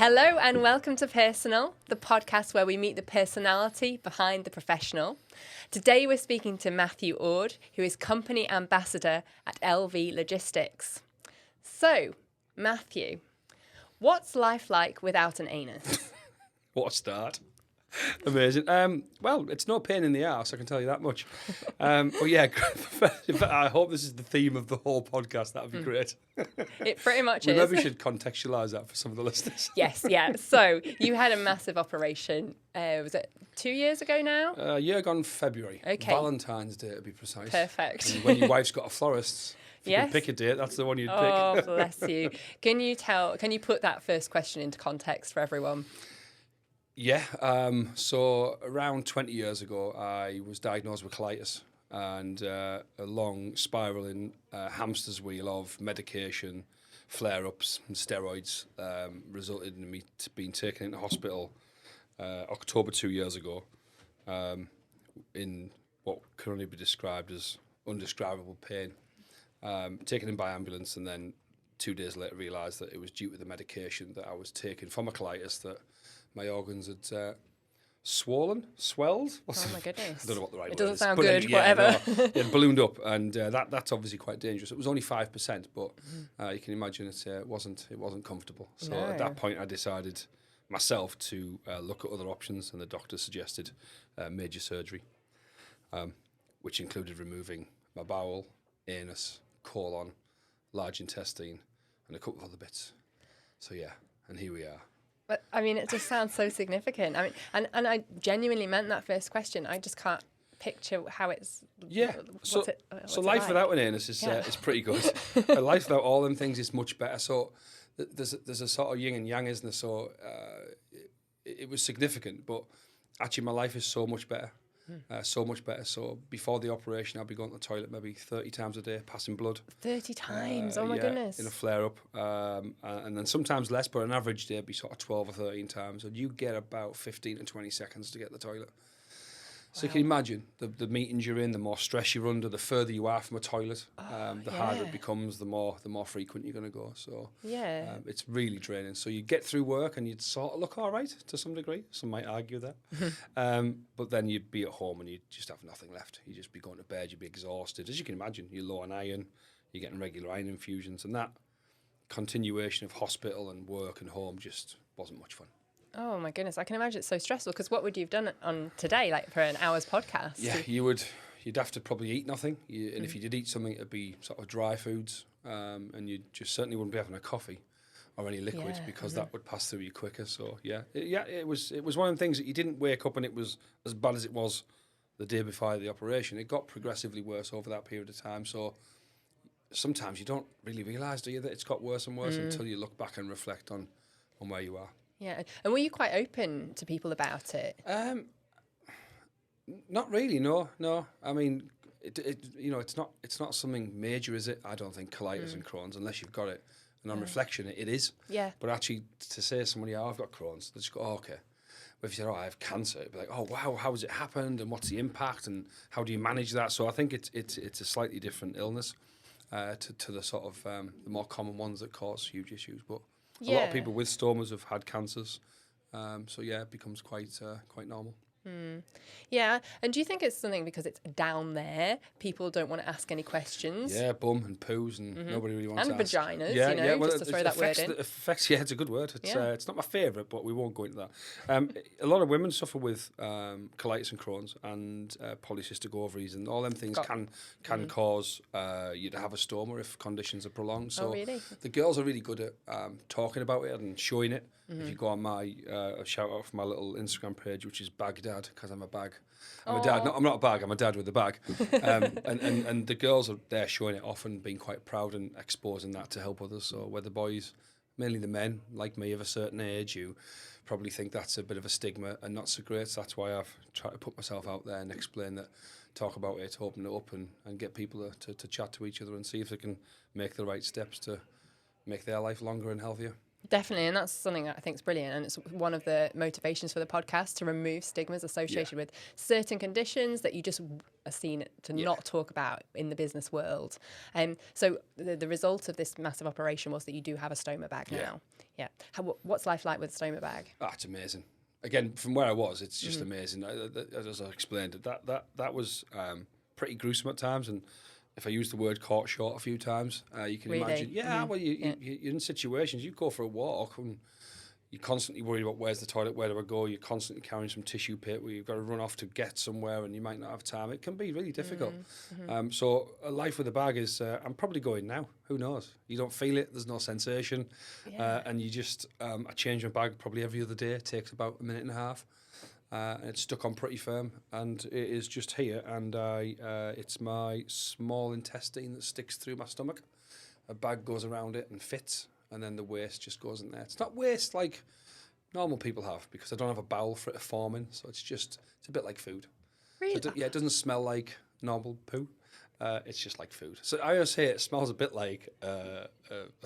Hello and welcome to Personal, the podcast where we meet the personality behind the professional. Today we're speaking to Matthew Ord, who is company ambassador at LV Logistics. So, Matthew, what's life like without an anus? What a start. Amazing. Well, it's no pain in the arse, I can tell you that much. But yeah, I hope this is the theme of the whole podcast. That would be great. It pretty much We is. maybe should contextualise that for some of the listeners. Yes, yeah. So, you had a massive operation, was it 2 years ago now? Year gone February. Okay. Valentine's Day, to be precise. Perfect. And when your wife's got a florist, if you Yes. can pick a date, that's the one you'd Oh, pick. bless you. Can you put that first question into context for everyone? Yeah, so around 20 years ago, I was diagnosed with colitis and a long spiralling hamster's wheel of medication, flare-ups and steroids resulted in me being taken into hospital October 2 years ago in what can only be described as undescribable pain. Taken in by ambulance and then 2 days later realised that it was due to the medication that I was taking for my colitis that my organs had swelled. Oh my goodness. I don't know what the right It word doesn't is. sound But good, yeah, whatever. no, it ballooned up, and that's obviously quite dangerous. It was only 5%, but you can imagine it wasn't comfortable. So No. at that point, I decided myself to look at other options, and the doctor suggested major surgery, which included removing my bowel, anus, colon, large intestine, and a couple of other bits. So yeah, and here we are. But I mean, it just sounds so significant. I mean, and I genuinely meant that first question. I just can't picture how it's. Yeah. What's So it life like? without an anus is pretty good. Life without all them things is much better. So there's a sort of yin and yang, isn't there? So it was significant, but actually my life is so much better. So much better. So before the operation, I'd be going to the toilet maybe 30 times a day, passing blood. 30 times. Oh my goodness. In a flare-up. And then sometimes less, but an average day would be sort of 12 or 13 times. And you get about 15 to 20 seconds to get to the toilet. So you can imagine the meetings you're in, the more stress you're under, the further you are from a toilet, the harder it becomes, the more frequent you're going to go. So it's really draining. So you get through work and you'd sort of look all right to some degree. Some might argue that. But then you'd be at home and you'd just have nothing left. You'd just be going to bed, you'd be exhausted. As you can imagine, you're low on iron, you're getting regular iron infusions, and that continuation of hospital and work and home just wasn't much fun. Oh my goodness. I can imagine it's so stressful because what would you have done on today, like for an hour's podcast? Yeah, you'd have to probably eat nothing. And if you did eat something, it'd be sort of dry foods. And you just certainly wouldn't be having a coffee or any liquid because that would pass through you quicker. So it was one of the things that you didn't wake up and it was as bad as it was the day before the operation. It got progressively worse over that period of time. So sometimes you don't really realise, do you, that it's got worse and worse until you look back and reflect on where you are. Yeah. And were you quite open to people about it? Not really, no. I mean, it's not something major, is it? I don't think colitis and Crohn's, unless you've got it. And on reflection, it is. Yeah. But actually, to say to somebody, I've got Crohn's, they just go, oh, okay. But if you say, I have cancer, it'd be like, oh, wow, how has it happened? And what's the impact? And how do you manage that? So I think it's a slightly different illness to the sort of the more common ones that cause huge issues. But a lot of people with stomas have had cancers. It becomes quite normal. Yeah. And do you think it's something because it's down there, people don't want to ask any questions? Yeah, bum and poos and nobody really wants and to ask. vaginas, Well, just to throw that word in. It's a good word. It's not my favourite, but we won't go into that. A lot of women suffer with colitis and Crohn's and polycystic ovaries, and all them things can cause you to have a stoma if conditions are prolonged. So really? the girls are really good at talking about it and showing it. If you go on my shout out for my little Instagram page, which is Baghdad, because I'm a bag. I'm a dad. I'm not a bag. I'm a dad with a bag. And the girls are there showing it off and being quite proud and exposing that to help others. So where the boys, mainly the men, like me of a certain age, you probably think that's a bit of a stigma and not so great. So that's why I've tried to put myself out there and explain that, talk about it, open it up and get people to chat to each other and see if they can make the right steps to make their life longer and healthier. Definitely, and that's something that I think is brilliant, and it's one of the motivations for the podcast, to remove stigmas associated with certain conditions that you just are seen to not talk about in the business world. So the result of this massive operation was that you do have a stoma bag now. Yeah. What's life like with a stoma bag? It's amazing. Again, from where I was, it's just amazing. As I explained, that was pretty gruesome at times, and if I use the word caught short a few times, you can imagine. Yeah, well, you're in situations, you go for a walk and you're constantly worried about where's the toilet, where do I go? You're constantly carrying some tissue paper, you've got to run off to get somewhere and you might not have time. It can be really difficult. So a life with a bag is, I'm probably going now. Who knows? You don't feel it. There's no sensation. And you just, I change my bag probably every other day. It takes about a minute and a half. And it's stuck on pretty firm, and it is just here, and it's my small intestine that sticks through my stomach. A bag goes around it and fits, and then the waste just goes in there. It's not waste like normal people have, because I don't have a bowel for it to form in, so it's a bit like food. Really? So it doesn't smell like normal poo. It's just like food. So I always say it smells a bit like a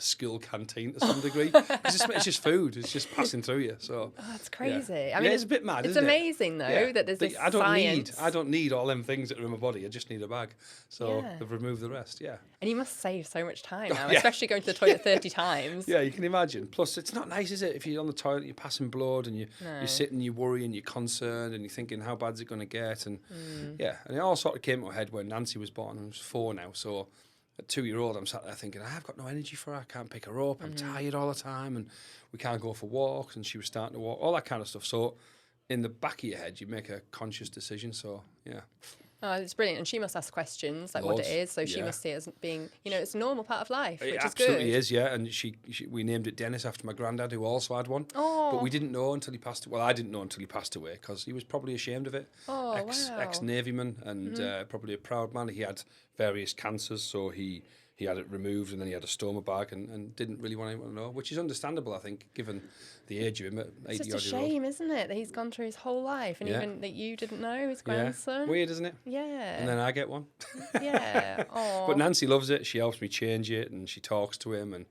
school canteen to some degree. It's just food. It's just passing through you. So that's crazy. Yeah. I mean, it's a bit mad. It's isn't amazing though that there's this science. I don't need all them things that are in my body. I just need a bag. So they've removed the rest. Yeah. And you must save so much time now, especially going to the toilet 30 times. Yeah, you can imagine. Plus, it's not nice, is it? If you're on the toilet, you're passing blood, and you're sitting, you're worrying, you're concerned, and you're thinking, how bad's it going to get? And and it all sort of came to my head when Nancy was born. I was 4 now, so at 2-year-old, I'm sat there thinking, I've got no energy for her. I can't pick her up. I'm tired all the time, and we can't go for walks. And she was starting to walk, all that kind of stuff. So, in the back of your head, you make a conscious decision. So, yeah. Oh, it's brilliant. And she must ask questions like what it is. So she must see it as being, it's a normal part of life, which is good. It absolutely is, yeah. And we named it Dennis after my granddad, who also had one. Oh. But we didn't know until he passed away. Well, I didn't know until he passed away, because he was probably ashamed of it. Oh, wow. Ex-Navyman and probably a proud man. He had various cancers, so he had it removed, and then he had a stoma bag, and didn't really want anyone to know, which is understandable, I think, given the age of him at 80-odd years old. It's just a shame, isn't it, that he's gone through his whole life, and even that you didn't know his grandson. Weird, isn't it? Yeah. And then I get one. Yeah. Aww. But Nancy loves it. She helps me change it, and she talks to him, and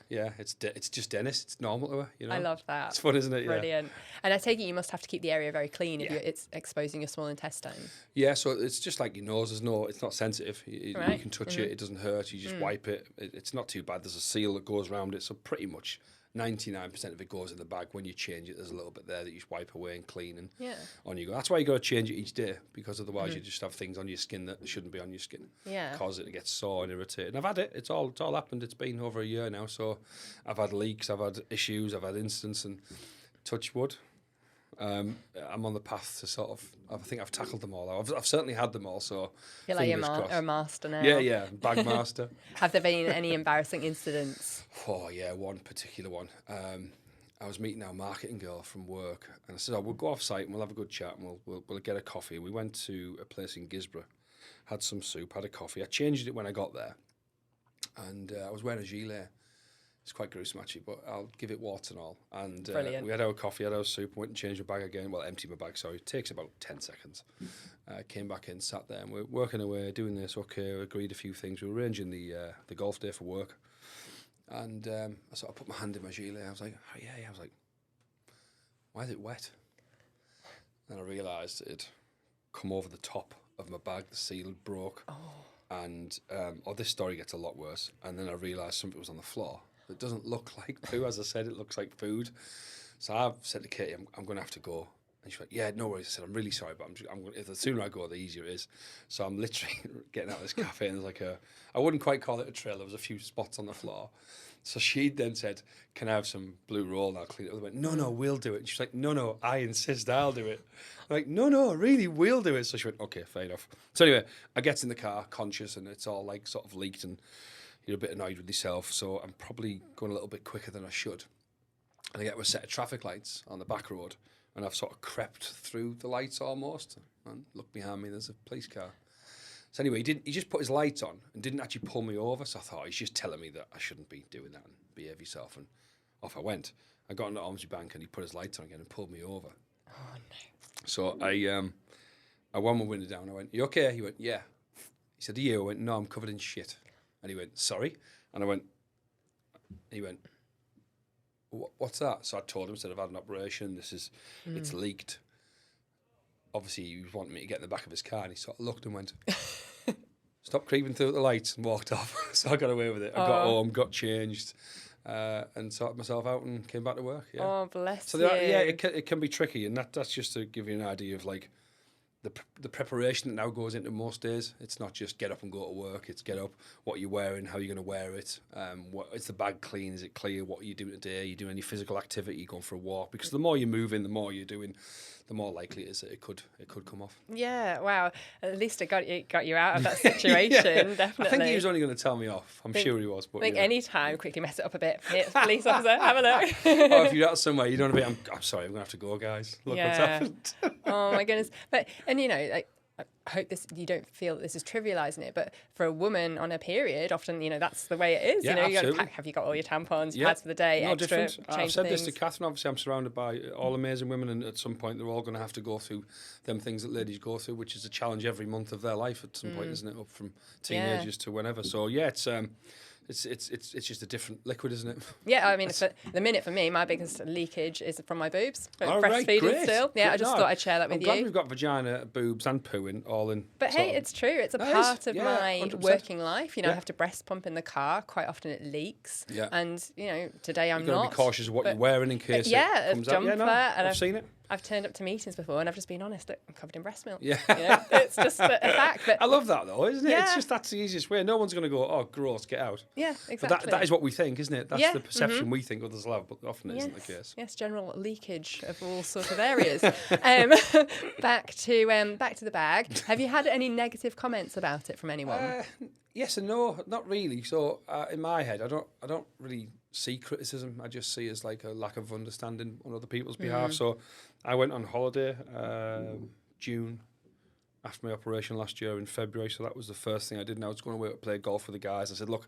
it's just Dennis. It's normal to her, I love that. It's fun, isn't it? Brilliant. And I take it you must have to keep the area very clean if it's exposing your small intestine. Yeah, so it's just like your nose. It's not sensitive. You can touch it. It doesn't hurt. You just wipe it. It's not too bad. There's a seal that goes around it, so pretty much 99% of it goes in the bag. When you change it, there's a little bit there that you just wipe away and clean, and on you go. That's why you got to change it each day, because otherwise you just have things on your skin that shouldn't be on your skin. Yeah. Cause it to get sore and irritated. And I've had it. It's all happened. It's been over a year now, so I've had leaks, I've had issues, I've had incidents, and touch wood. I'm on the path to sort of. I think I've tackled them all. I've certainly had them all. So you're like a master now. Yeah, bag master. Have there been any embarrassing incidents? Oh yeah, one particular one. I was meeting our marketing girl from work, and I said, we'll go off site and we'll have a good chat, and we'll get a coffee. We went to a place in Gisborough, had some soup, had a coffee. I changed it when I got there, and I was wearing a gilet. It's quite gruesome, actually, but I'll give it warts and all. And we had our coffee, had our soup, went and changed my bag again. Well, emptied my bag, sorry. It takes about 10 seconds. Came back in, sat there, and we're working away, doing this, okay, agreed a few things. We were arranging the golf day for work. And I sort of put my hand in my gilet. I was like, oh, yeah. I was like, why is it wet? Then I realised it had come over the top of my bag. The seal had broke. Oh. And this story gets a lot worse. And then I realised something was on the floor. It doesn't look like poo, as I said. It looks like food. So I've said to Katie, I'm going to have to go. And she's like, yeah, no worries. I said, I'm really sorry, but if the sooner I go, the easier it is. So I'm literally getting out of this cafe, and there's I wouldn't quite call it a trail. There was a few spots on the floor. So she then said, can I have some blue roll and I'll clean it up? I went, no, we'll do it. And she's like, no, I insist, I'll do it. I'm like, no, really, we'll do it. So she went, okay, fair enough. So anyway, I get in the car, conscious, and it's all like sort of leaked, and you're a bit annoyed with yourself, so I'm probably going a little bit quicker than I should. And I get to a set of traffic lights on the back road, and I've sort of crept through the lights almost, and look behind me, there's a police car. So anyway, he just put his lights on and didn't actually pull me over, so I thought, he's just telling me that I shouldn't be doing that and behave yourself, and off I went. I got into Ormsby Bank, and he put his lights on again and pulled me over. Oh, no. So I wound my window down, I went, you okay? He went, yeah. He said, are you? I went, no, I'm covered in shit. And he went, sorry? And he went, What's that? So I told him, said I've had an operation. It's leaked. Obviously, he was wanting me to get in the back of his car, and he sort of looked and went, "Stop creeping through the lights," and walked off. So I got away with it. I got home, got changed, and sorted myself out and came back to work. Yeah. Oh, bless So you. it can be tricky, and that's just to give you an idea of like the preparation that now goes into most days. It's not just get up and go to work. It's get up, what you're wearing, how you're going to wear it. Is the bag clean? Is it clear? What are you doing today? Are you doing any physical activity? Going for a walk? Because the more you're moving, the more you're doing, the more likely it is that it could come off. Yeah, wow. At least it got you out of that situation, definitely. I think he was only going to tell me off. I'm sure he was. But I think any time, quickly mess it up a bit. Here, police officer, have a look. Or if you're out somewhere, you don't want to be, I'm sorry, I'm going to have to go, guys. Look what's happened. Oh, my goodness. And like, I hope you don't feel that this is trivialising it, but for a woman on a period, often, that's the way it is. Yeah, you got to pack, have you got all your tampons, pads for the day, no extra, different. I've said things. this to Catherine, obviously I'm surrounded by all amazing women, and at some point they're all going to have to go through them things that ladies go through, which is a challenge every month of their life at some point, isn't it? Up from teenagers to whenever. So yeah, it's just a different liquid, isn't it? Yeah, I mean, for the minute for me, my biggest leakage is from my boobs. But All right, breastfeeding great. still. Yeah, Good. I just thought I'd share that with I'm glad you. we've got vagina, boobs and poo all in. But hey, it's true. It's a part of my 100%. working life. I have to breast pump in the car. Quite often it leaks. Yeah. And, today I'm You've got not. to be cautious of what you're wearing in case it comes a jumper. out. Yeah, no, and I've seen it. I've turned up to meetings before and I've just been honest. Look, I'm covered in breast milk. Yeah. It's just a fact. But I love that though, isn't it? Yeah. It's just that's the easiest way. No one's going to go, oh, gross, get out. yeah, But exactly. that is what we think, isn't it? That's Yeah, the perception we think others will have, but often it Yes, isn't the case. yes, general leakage of all sorts of areas. Back to the bag. Have you had any negative comments about it from anyone? Yes and no, not really. So in my head, I don't really see criticism. I just see it as like a lack of understanding on other people's behalf. So I went on holiday June after my operation last year in February. So that was the first thing I did. And I was going away to play golf with the guys. I said, look,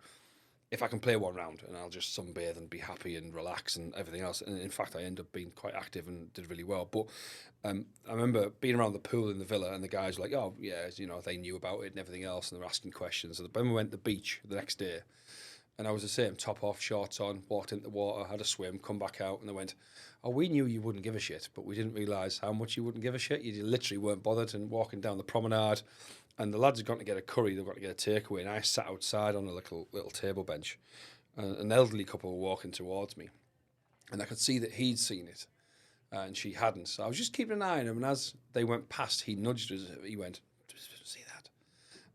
if I can play one round and I'll just sunbathe and be happy and relax and everything else. And in fact, I ended up being quite active and did really well. But I remember being around the pool in the villa and the guys were like, oh, yeah, they knew about it and everything else. And they were asking questions. And then we went to the beach the next day and I was the same, top off, shorts on, walked into the water, had a swim, come back out. And they went, oh, we knew you wouldn't give a shit, but we didn't realise how much you wouldn't give a shit. You literally weren't bothered. And walking down the promenade, and the lads had gone to get a curry, they've got to get a takeaway, and I sat outside on a little table bench. An elderly couple were walking towards me, and I could see that he'd seen it, and she hadn't. So I was just keeping an eye on him, and as they went past, he nudged us. He went, see that?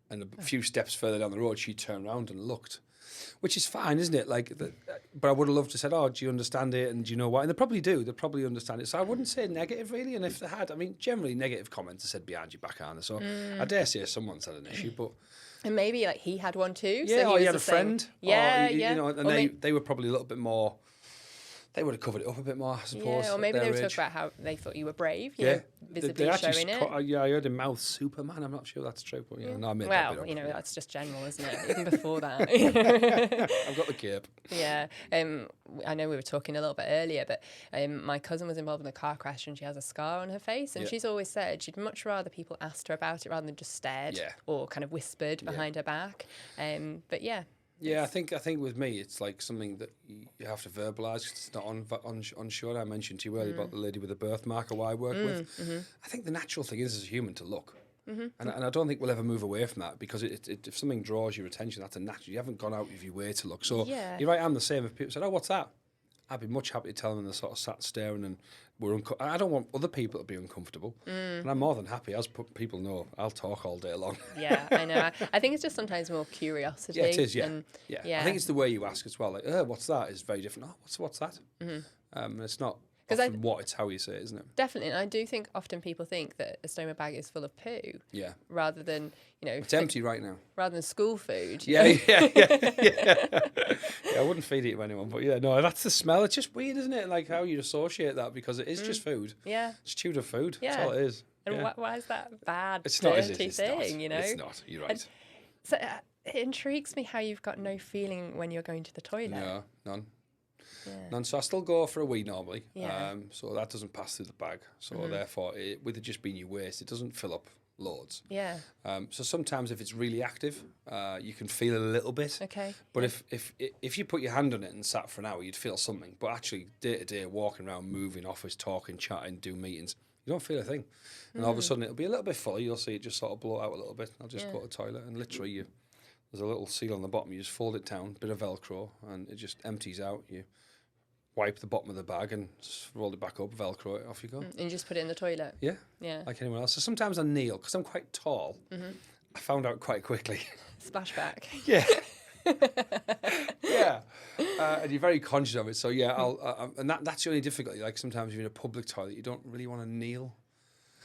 And a few steps further down the road, she turned around and looked, which is fine, isn't it? But I would have loved to say, oh, do you understand it? And do you know why? And they probably do. They probably understand it. So I wouldn't say negative, really. And if they had, I mean, generally negative comments are said behind your back, aren't they? So I dare say someone's had an issue, but... And maybe he had one too. Yeah, so or he had a friend. Yeah, or, yeah. And they were probably a little bit more... They would have covered it up a bit more, I suppose. Yeah, or maybe they would talk about how they thought you were brave, visibly they showing it. I heard him mouth Superman. I'm not sure that's true, but no, I made that bit up. That's just general, isn't it? Even before that. I've got the cape. Yeah. I know we were talking a little bit earlier, but my cousin was involved in a car crash and she has a scar on her face, and she's always said she'd much rather people asked her about it rather than just stared or kind of whispered behind her back. But yeah. Yeah, I think with me, it's like something that you have to verbalise because it's not unsure. I mentioned to you earlier about the lady with the birthmark who I work with. Mm-hmm. I think the natural thing is as a human to look. Mm-hmm. And I don't think we'll ever move away from that because if something draws your attention, that's a natural. You haven't gone out of your way to look. So you're right, I'm the same. If people said, oh, what's that? I'd be much happy to tell them, and they're sort of sat staring and I don't want other people to be uncomfortable. And I'm more than happy, as people know, I'll talk all day long. Yeah, I know. I think it's just sometimes more curiosity. Yeah, it is, yeah. I think it's the way you ask as well. Like, what's that is very different. Oh, what's that? Mm-hmm. It's not often it's how you say it, isn't it? Definitely. And I do think often people think that a stoma bag is full of poo. Yeah. Rather than, it's empty right now. Rather than school food. Yeah. I wouldn't feed it to anyone, but that's the smell. It's just weird, isn't it? Like how you associate that because it is just food. Yeah. It's chewed up food. Yeah. That's all it is. And why is that bad, it's dirty not, it's thing, not. It's not. You're right. So it intrigues me how you've got no feeling when you're going to the toilet. No, none. Yeah. None. So I still go for a wee normally. Yeah. So that doesn't pass through the bag. So therefore, with it just being your waste, it doesn't fill up loads. Yeah. So sometimes if it's really active, you can feel it a little bit. Okay. But if you put your hand on it and sat for an hour, you'd feel something. But actually, day to day, walking around, moving, office, talking, chatting, doing meetings, you don't feel a thing. And all of a sudden, it'll be a little bit fuller. You'll see it just sort of blow out a little bit. I'll just go to the toilet, and literally, there's a little seal on the bottom. You just fold it down, bit of Velcro, and it just empties out. You wipe the bottom of the bag and roll it back up, Velcro it, off you go. And you just put it in the toilet? Yeah. Yeah. Like anyone else. So sometimes I kneel, because I'm quite tall. I found out quite quickly. Splashback. Yeah. Yeah. And you're very conscious of it. So, yeah, and that's the only difficulty. Like, sometimes you're in a public toilet, you don't really want to kneel.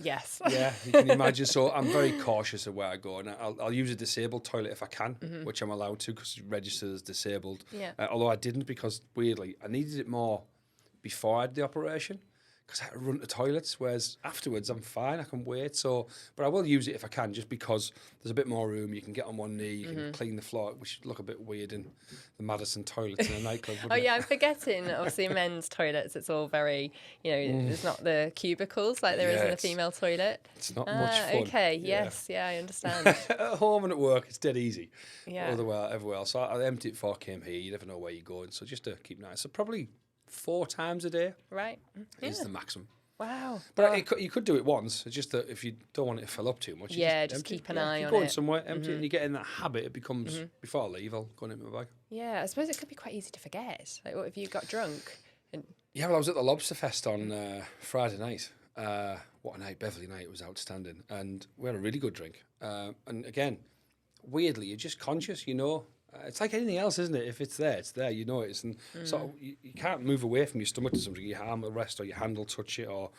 Yes. Yeah, you can imagine. So I'm very cautious of where I go, and I'll use a disabled toilet if I can, which I'm allowed to because it's registered as disabled. Yeah. Although I didn't, because weirdly I needed it more before I had the operation, because I had to run to toilets. Whereas afterwards I'm fine, I can wait. So, but I will use it if I can, just because there's a bit more room. You can get on one knee, you can clean the floor, which would look a bit weird in the Madison toilets in a nightclub. Oh yeah, I'm forgetting. Obviously, men's toilets, it's all very, there's not the cubicles like there is in a female toilet. It's not much fun. Okay, yes, I understand. At home and at work, it's dead easy. Yeah. Otherwise, everywhere else. So I emptied it before I came here. You never know where you're going. So just to keep an eye. So probably 4 times a day Right. is the maximum. Wow. But you could do it once. It's just that if you don't want it to fill up too much, you just keep an if eye on you're it. going somewhere, empty it, and you get in that habit, it becomes, before I leave, I'll go into my bag. Yeah, I suppose it could be quite easy to forget. Like, what if you got drunk? Yeah, well, I was at the Lobster Fest on Friday night. What a night, Beverly night. It was outstanding. And we had a really good drink. And again, weirdly, you're just conscious, It's like anything else, isn't it? If it's there, it's there. You know it is. And sort of, you can't move away from your stomach to something. Your arm will rest, or your hand will touch it, or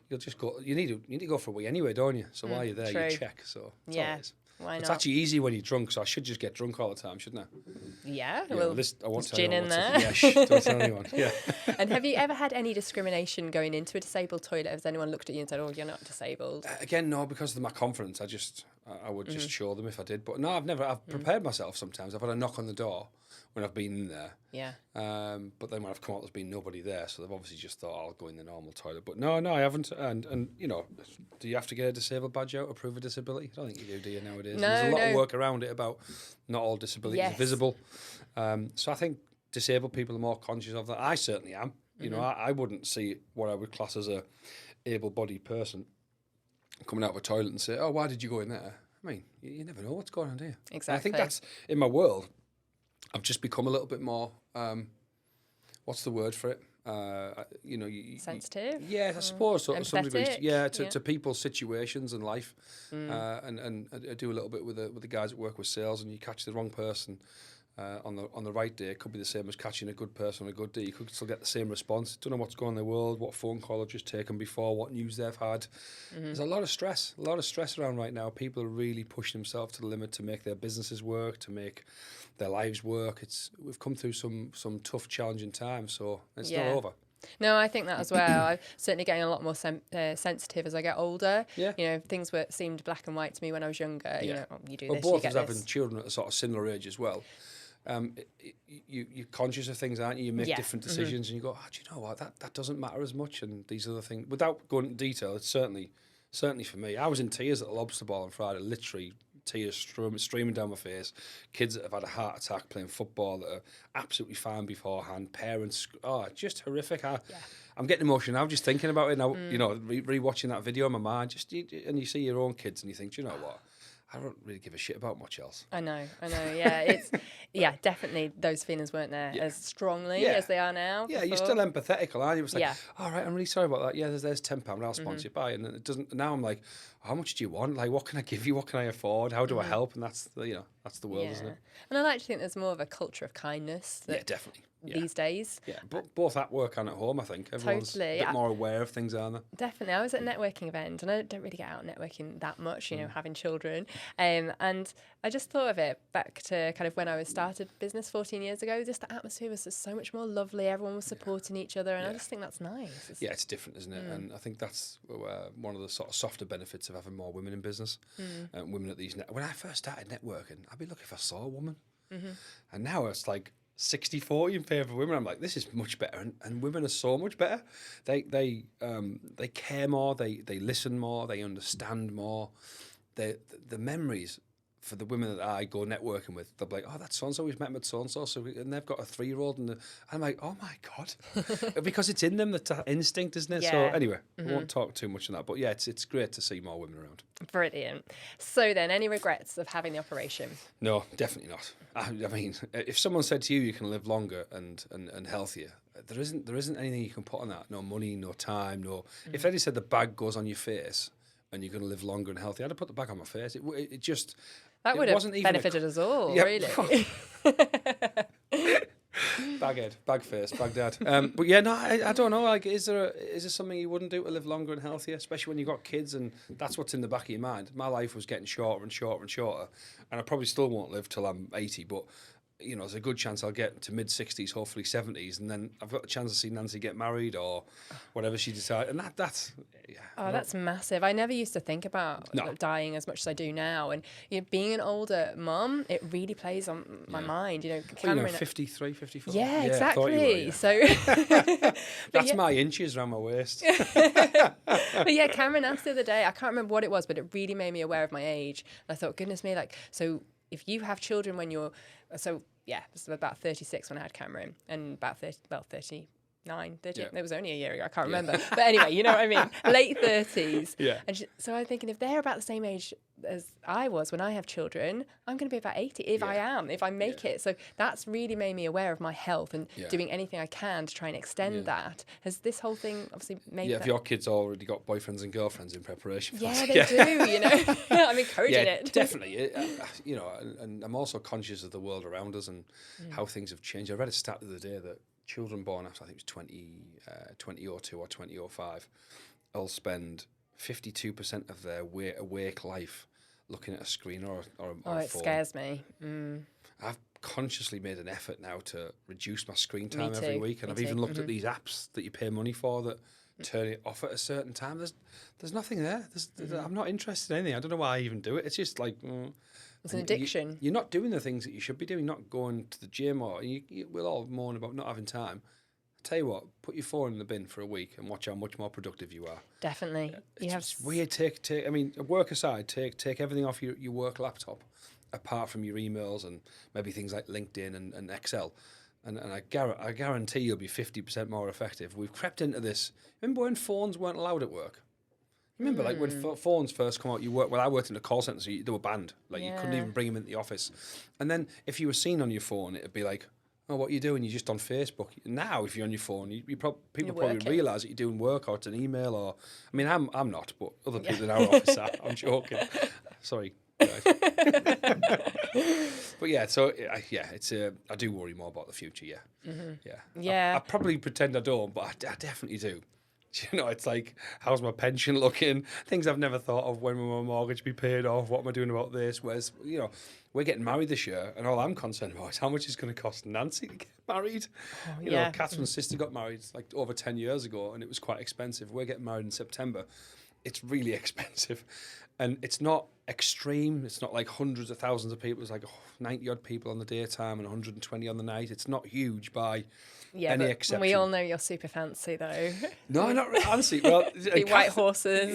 you'll just go. You need to go for a wee anyway, don't you? So while you're there, true. you check. So that's all it is. Why It's not? actually easy when you're drunk, so I should just get drunk all the time, shouldn't I? Yeah, Yeah, well, I won't there's tell gin anyone in what's there. up. Yeah, don't tell anyone. Yeah. And have you ever had any discrimination going into a disabled toilet? Has anyone looked at you and said, "Oh, you're not disabled"? Again, no, because of my confidence, I would just show them if I did. But no, I've prepared myself sometimes. I've had a knock on the door when I've been in there. Yeah. But then when I've come out, there's been nobody there, so they've obviously just thought I'll go in the normal toilet. But no, I haven't. And do you have to get a disabled badge out to prove a disability? I don't think you do you, nowadays? No, There's a lot of no. work around it about not all disabilities are visible. So I think disabled people are more conscious of that. I certainly am. I wouldn't see what I would class as a able-bodied person coming out of a toilet and say, "Oh, why did you go in there?" I mean, you never know what's going on, do you? Exactly. And I think that's, in my world, I've just become a little bit more, what's the word for it? Sensitive? Yeah, I suppose, to some degree. Empathetic? Yeah, to people's situations and life. And I do a little bit with the guys that work with sales, and you catch the wrong person on the right day. It could be the same as catching a good person on a good day. You could still get the same response. Don't know what's going on in the world, what phone call I've just taken before, what news they've had. There's a lot of stress around right now. People are really pushing themselves to the limit to make their businesses work, to make their lives work. We've come through some tough, challenging times, so it's not over. No, I think that as well. I'm certainly getting a lot more sensitive as I get older. Yeah. Things seemed black and white to me when I was younger. Yeah. You do Well, this, both you of get us this. having children at a sort of similar age as well. You're conscious of things, aren't you? You make different decisions, and you go, do you know what? That doesn't matter as much, and these other things. Without going into detail, it's certainly for me. I was in tears at the Lobster Ball on Friday, literally tears streaming down my face. Kids that have had a heart attack playing football that are absolutely fine beforehand. Parents, just horrific. I'm getting emotional now just thinking about it now. Rewatching that video in my mind, and you see your own kids, and you think, do you know what? I don't really give a shit about much else. I know. Yeah, definitely those feelings weren't there as strongly as they are now. Yeah, before. you're still empathetic, aren't you? It's like, all right, I'm really sorry about that. Yeah, there's £10, I'll sponsor you. Bye. And it doesn't. Now I'm like, how much do you want? Like, what can I give you? What can I afford? How do I help? And that's the world, isn't it? And I like to think there's more of a culture of kindness. Yeah, definitely. These days. Yeah, both at work and at home, I think. Everyone's a bit more aware of things, aren't they? Definitely. I was at a networking event, and I don't really get out networking that much, having children. And I just thought of it back to kind of when I started business 14 years ago. Just the atmosphere was just so much more lovely. Everyone was supporting each other, and I just think that's nice. It's different, isn't it? And I think that's one of the sort of softer benefits of having more women in business. Women at these... When I first started networking, I'd be lucky if I saw a woman. And now it's like 60-40 in favour of women. I'm like, this is much better, and women are so much better. They care more, they listen more, they understand more. the memories for the women that I go networking with, they'll be like, oh, that's so-and-so, we've met them at so-and-so, and they've got a 3-year-old, and I'm like, oh my God. Because it's in them, that instinct, isn't it? Yeah. So anyway, I won't talk too much on that, but yeah, it's great to see more women around. Brilliant. So then, any regrets of having the operation? No, definitely not. I mean, if someone said to you, you can live longer and healthier, there isn't anything you can put on that. No money, no time, no. If Eddie said the bag goes on your face and you're going to live longer and healthier, I'd have put the bag on my face. It just... That would have benefited us all, really. Bag head, bag face, bag dad. But yeah, no, I don't know. Like, is there something you wouldn't do to live longer and healthier, especially when you've got kids and that's what's in the back of your mind? My life was getting shorter and shorter and shorter, and I probably still won't live till I'm 80, but you know, there's a good chance I'll get to mid-60s, hopefully 70s, and then I've got a chance to see Nancy get married or whatever she decides. And that's... Yeah, that's massive. I never used to think about dying as much as I do now. And being an older mum, it really plays on my mind. Cameron... 53, 54. Yeah, exactly. Were, So... That's my inches around my waist. But yeah, Cameron asked the other day, I can't remember what it was, but it really made me aware of my age. And I thought, goodness me, so if you have children when you're... So... Yeah, it was about 36 when I had Cameron, and about 39, 30. Yeah. It was only a year ago. I can't remember. But anyway, you know what I mean? Late 30s. Yeah. And so I'm thinking, if they're about the same age as I was when I have children, I'm going to be about 80 if I make it. So that's really made me aware of my health and doing anything I can to try and extend that. Has this whole thing obviously made if your kids already got boyfriends and girlfriends in preparation for that. Yeah, they do, you know. I'm encouraging it. Definitely. And I'm also conscious of the world around us and how things have changed. I read a stat the other day that children born after, I think it was 2002 or 2005, will spend 52% of their awake life looking at a screen or a phone. It scares me. I've consciously made an effort now to reduce my screen time every week, and I've even looked at these apps that you pay money for that turn it off at a certain time. There's nothing there. I'm not interested in anything. I don't know why I even do it. It's just like... It's an addiction. You're not doing the things that you should be doing, not going to the gym, or we'll all moan about not having time. I tell you what, put your phone in the bin for a week and watch how much more productive you are. Definitely. It's weird. I mean, work aside, take everything off your work laptop, apart from your emails and maybe things like LinkedIn and Excel. And I guarantee you'll be 50% more effective. We've crept into this. Remember when phones weren't allowed at work? Remember, like when phones first come out, I worked in a call centre, so they were banned. Like you couldn't even bring them into the office. And then if you were seen on your phone, it'd be like, oh, what are you doing? You're just on Facebook. Now, if you're on your phone, people probably realise that you're doing work or it's an email or... I mean, I'm not, but other people in our office are. I'm joking. Sorry, guys. But yeah, so it's I do worry more about the future. Yeah. I probably pretend I don't, but I definitely do. You know, it's like, how's my pension looking? Things I've never thought of. When will my mortgage be paid off? What am I doing about this? Whereas, we're getting married this year, and all I'm concerned about is how much it's going to cost Nancy to get married. Catherine's sister got married like over 10 years ago, and it was quite expensive. We're getting married in September. It's really expensive. And it's not extreme. It's not like hundreds of thousands of people. It's like 90-odd people on the daytime and 120 on the night. It's not huge by... any exception. We all know you're super fancy, though. No, not really fancy. Well, white horses.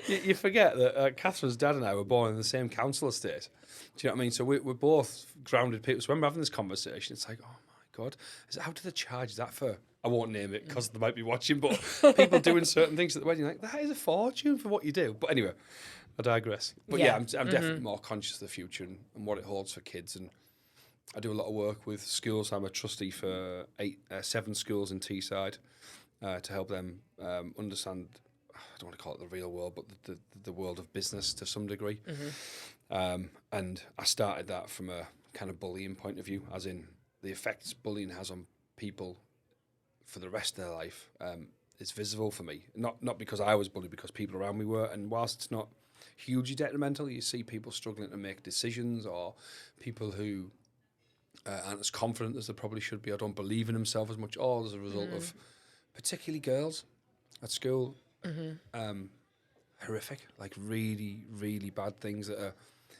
You forget that Catherine's dad and I were born in the same council estate. Do you know what I mean? So we're both grounded people. So when we're having this conversation, it's like, oh my God, how do they charge that for? I won't name it because they might be watching, but people doing certain things at the wedding, like, that is a fortune for what you do. But anyway, I digress. But I'm definitely more conscious of the future and what it holds for kids. And I do a lot of work with schools. I'm a trustee for 7 schools in Teesside to help them understand, I don't want to call it the real world, but the world of business to some degree. And I started that from a kind of bullying point of view, as in the effects bullying has on people for the rest of their life is visible for me. Not because I was bullied, because people around me were. And whilst it's not hugely detrimental, you see people struggling to make decisions, or people who aren't as confident as they probably should be, or don't believe in themselves as much, all as a result of particularly girls at school. Horrific, like really, really bad things that are...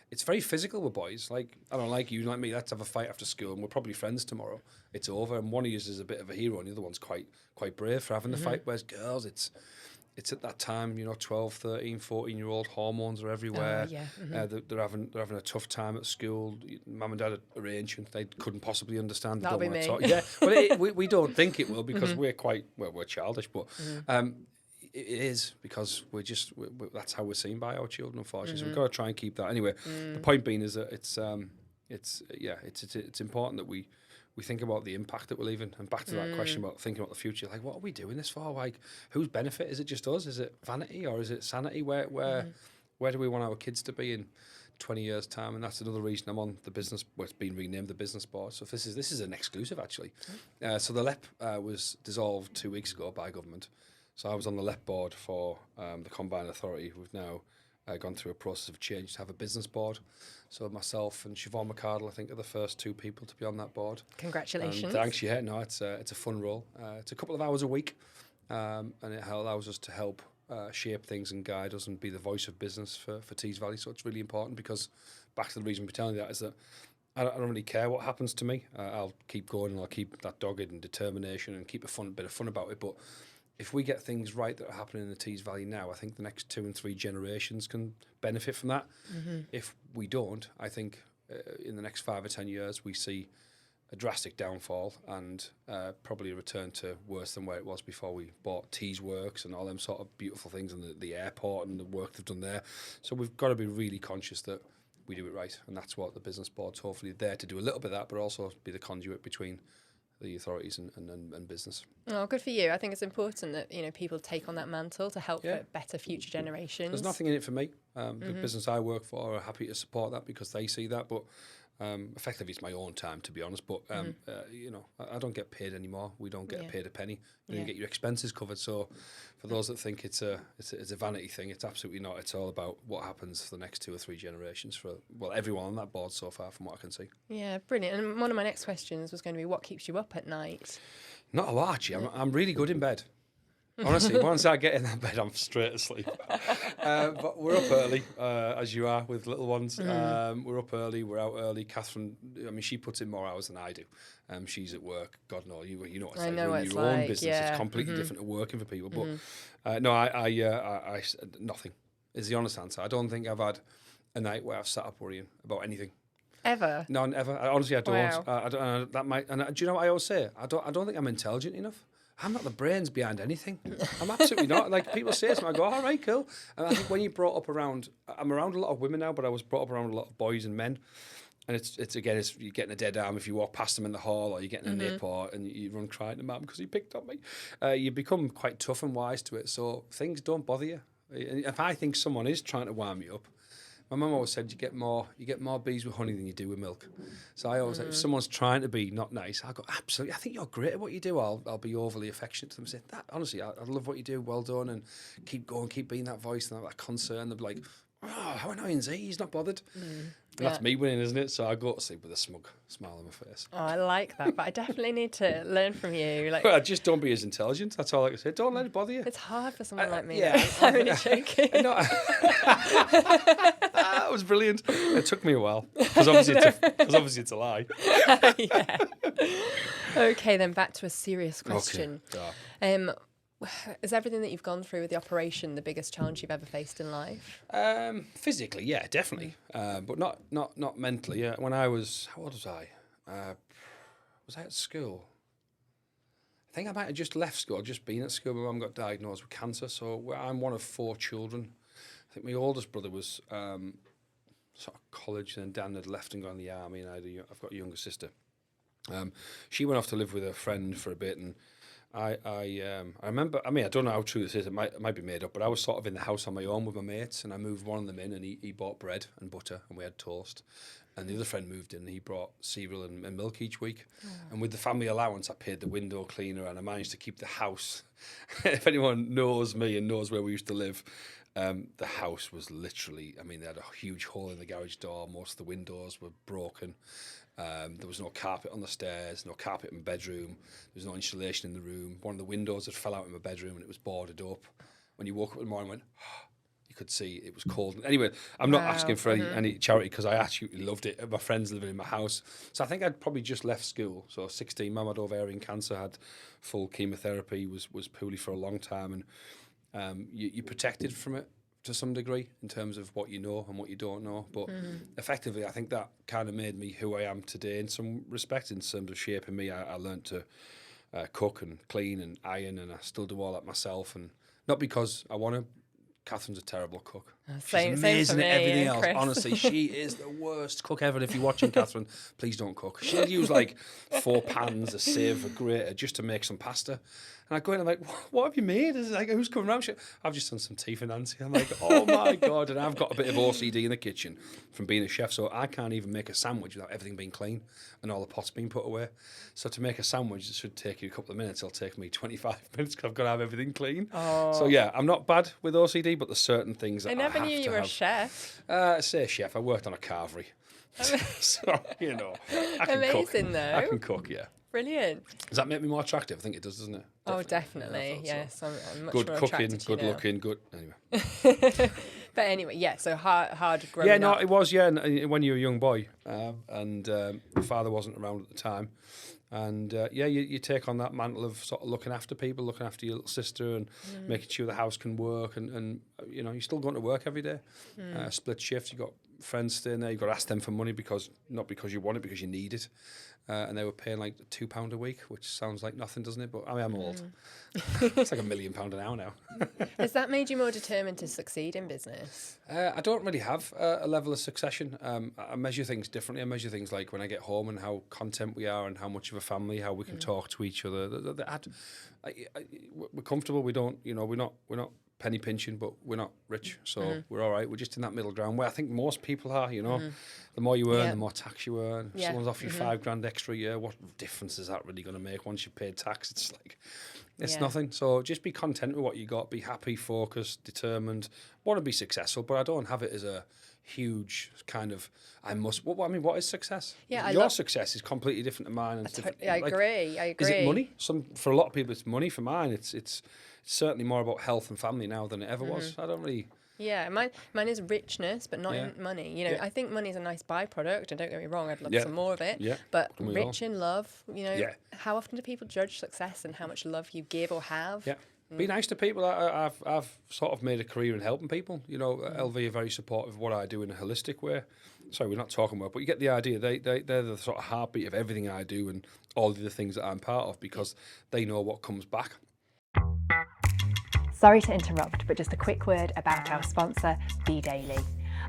It's very physical with boys. Like, I don't like you, like me, let's have a fight after school and we're probably friends tomorrow. It's over, and one of you is a bit of a hero and the other one's quite brave for having the fight. Whereas girls, it's it's at that time, 12, 13, 14-year-old hormones are everywhere. They're having a tough time at school. Mum and dad are arranging. They couldn't possibly understand. That'll be me. Yeah, but we don't think it will because we're childish. But it is because that's how we're seen by our children, unfortunately. So we've got to try and keep that. Anyway, the point being is that it's important that we think about the impact that we're leaving. And back to that question about thinking about the future, like, what are we doing this for? Like, whose benefit? Is it just us? Is it vanity or is it sanity? Where do we want our kids to be in 20 years' time? And that's another reason I'm on the business, it's been renamed the business board. So this is an exclusive, actually. So the LEP was dissolved 2 weeks ago by government. So I was on the LEP board for the Combined Authority. We've now gone through a process of change to have a business board. So myself and Siobhan McCardle, I think, are the first 2 people to be on that board. Congratulations. Thanks. Yeah, no, it's a fun role. It's a couple of hours a week, and it allows us to help shape things and guide us and be the voice of business for Tees Valley. So it's really important because back to the reason we're telling you that is that I don't really care what happens to me. I'll keep going and I'll keep that dogged and determination and keep a bit of fun about it. But if we get things right that are happening in the Tees Valley now, I think the next 2 and 3 generations can benefit from that. If we don't, I think in the next 5 or 10 years, we see a drastic downfall and probably a return to worse than where it was before we bought Tees Works and all them sort of beautiful things and the airport and the work they've done there. So we've got to be really conscious that we do it right. And that's what the business board's hopefully there to do, a little bit of that, but also be the conduit between the authorities and business. Oh, good for you. I think it's important that people take on that mantle to help better future generations. There's nothing in it for me. The business I work for are happy to support that because they see that, but effectively it's my own time, to be honest. But I don't get paid anymore. We don't get paid a penny. You don't get your expenses covered. So for those that think it's a vanity thing, it's absolutely not. It's all about what happens for the next 2 or 3 generations for everyone on that board so far, from what I can see. Yeah, brilliant. And one of my next questions was going to be, what keeps you up at night? Not a lot, actually. I'm really good in bed. Honestly, once I get in that bed, I'm straight asleep. But we're up early, as you are with little ones. We're up early, we're out early. Catherine, she puts in more hours than I do. She's at work. God knows, you know what it's like. Running your own business, it's completely different to working for people. But no, I nothing is the honest answer. I don't think I've had a night where I've sat up worrying about anything. Ever? No, never. Honestly, I don't. Wow. I don't. That might. And do you know what I always say? I don't think I'm intelligent enough. I'm not the brains behind anything. I'm absolutely not. Like, people say something, I go, all right, cool. And I think when you're brought up around, I'm around a lot of women now, but I was brought up around a lot of boys and men. And it's you're getting a dead arm if you walk past them in the hall, or you're getting a nip, and you run crying to mum because he picked on me. You become quite tough and wise to it. So things don't bother you. If I think someone is trying to wind me up, my mum always said you get more bees with honey than you do with milk. So I always, if someone's trying to be not nice, I go, absolutely, I think you're great at what you do. I'll be overly affectionate to them and say, that, honestly, I love what you do, well done, and keep going, keep being that voice and that concern. They'll be like, oh, how annoying is he? He's not bothered. That's me winning, isn't it? So I go to sleep with a smug smile on my face. Oh, I like that, but I definitely need to learn from you. Like, well, just don't be as intelligent. That's all I can say. Don't let it bother you. It's hard for someone like me. Yeah, I'm only joking. That was brilliant. It took me a while because obviously it's a lie. Yeah. Okay, then back to a serious question. Okay. Is everything that you've gone through with the operation the biggest challenge you've ever faced in life? Physically, yeah, definitely, but not mentally. Yeah, when I was, how old was I? Was I at school? I think I might have just left school. I'd just been at school. My mum got diagnosed with cancer, so I'm one of 4 children. I think my oldest brother was sort of college, and then Dan had left and gone in the army, and I've got a younger sister. She went off to live with a friend for a bit, and I remember, I don't know how true this is, it might be made up, but I was sort of in the house on my own with my mates, and I moved one of them in, and he bought bread and butter, and we had toast. And the other friend moved in, and he brought cereal and milk each week. Oh. And with the family allowance, I paid the window cleaner, and I managed to keep the house. If anyone knows me and knows where we used to live, the house was literally, they had a huge hole in the garage door. Most of the windows were broken. There was no carpet on the stairs, no carpet in my bedroom. There was no insulation in the room. One of the windows had fell out in my bedroom, and it was boarded up. When you woke up in the morning, and went, you could see it was cold. Anyway, I'm not asking for any charity because I absolutely loved it. My friends living in my house. So I think I'd probably just left school. So 16, mum had ovarian cancer, had full chemotherapy, was poorly for a long time. you're protected from it to some degree in terms of what you know and what you don't know. But effectively, I think that kind of made me who I am today in some respect, in terms of shaping me. I learned to cook and clean and iron, and I still do all that myself. And not because I want to. Catherine's a terrible cook. She's amazing at everything else. Chris. Honestly, she is the worst cook ever. And if you're watching Catherine, please don't cook. She'll use like 4 pans, a sieve, a grater just to make some pasta. And I go in and I'm like, what have you made? It's like, who's coming around? I've just done some tea for Nancy. I'm like, oh my God. And I've got a bit of OCD in the kitchen from being a chef. So I can't even make a sandwich without everything being clean and all the pots being put away. So to make a sandwich, it should take you a couple of minutes. It'll take me 25 minutes because I've got to have everything clean. Oh. So yeah, I'm not bad with OCD, but there's certain things that I never knew you were a chef. chef. Say chef. I worked on a carvery. So, you know, I can Amazing, cook. though. I can cook, yeah. Brilliant. Does that make me more attractive? I think it does, doesn't it? Oh, definitely. Yeah, Yes, I'm much good more cooking, attracted to good you now. looking, good. Anyway. But anyway, yeah. So hard growing Yeah, no, up. it was. Yeah, and when you were a young boy, and your father wasn't around at the time, and you take on that mantle of sort of looking after people, looking after your little sister, and making sure the house can work, and you know, you're still going to work every day. Split shift. You got friends staying there. You got to ask them for money not because you want it, because you need it. And they were paying like £2 a week, which sounds like nothing, doesn't it? But I mean, I'm old. It's like £1 million an hour now. Has that made you more determined to succeed in business? I don't really have a level of succession. I measure things differently. I measure things like when I get home and how content we are and how much of a family, how we can talk to each other. We're comfortable. We don't, you know, we're not penny pinching, but we're not rich, so we're all right. We're just in that middle ground where I think most people are, you know. The more you earn, the more tax you earn. If someone's off you £5,000 extra a year, what difference is that really going to make once you've paid tax? It's like, it's nothing. So just be content with what you got, be happy, focused, determined, want to be successful, but I don't have it as a huge kind of, what is success? Yeah, Your success is completely different to mine. And I agree. Is it money? For a lot of people, it's money. For mine, it's certainly more about health and family now than it ever was. I don't really... Yeah, mine is richness, but not in money. You know, I think money is a nice byproduct, and don't get me wrong, I'd love some more of it. Yeah. But rich in love, you know, how often do people judge success and how much love you give or have? Yeah. Be nice to people. I've sort of made a career in helping people. You know, LV are very supportive of what I do in a holistic way. Sorry, we're not talking about, but you get the idea. They're the sort of heartbeat of everything I do and all the things that I'm part of, because they know what comes back. Sorry to interrupt, but just a quick word about our sponsor, Be Daily.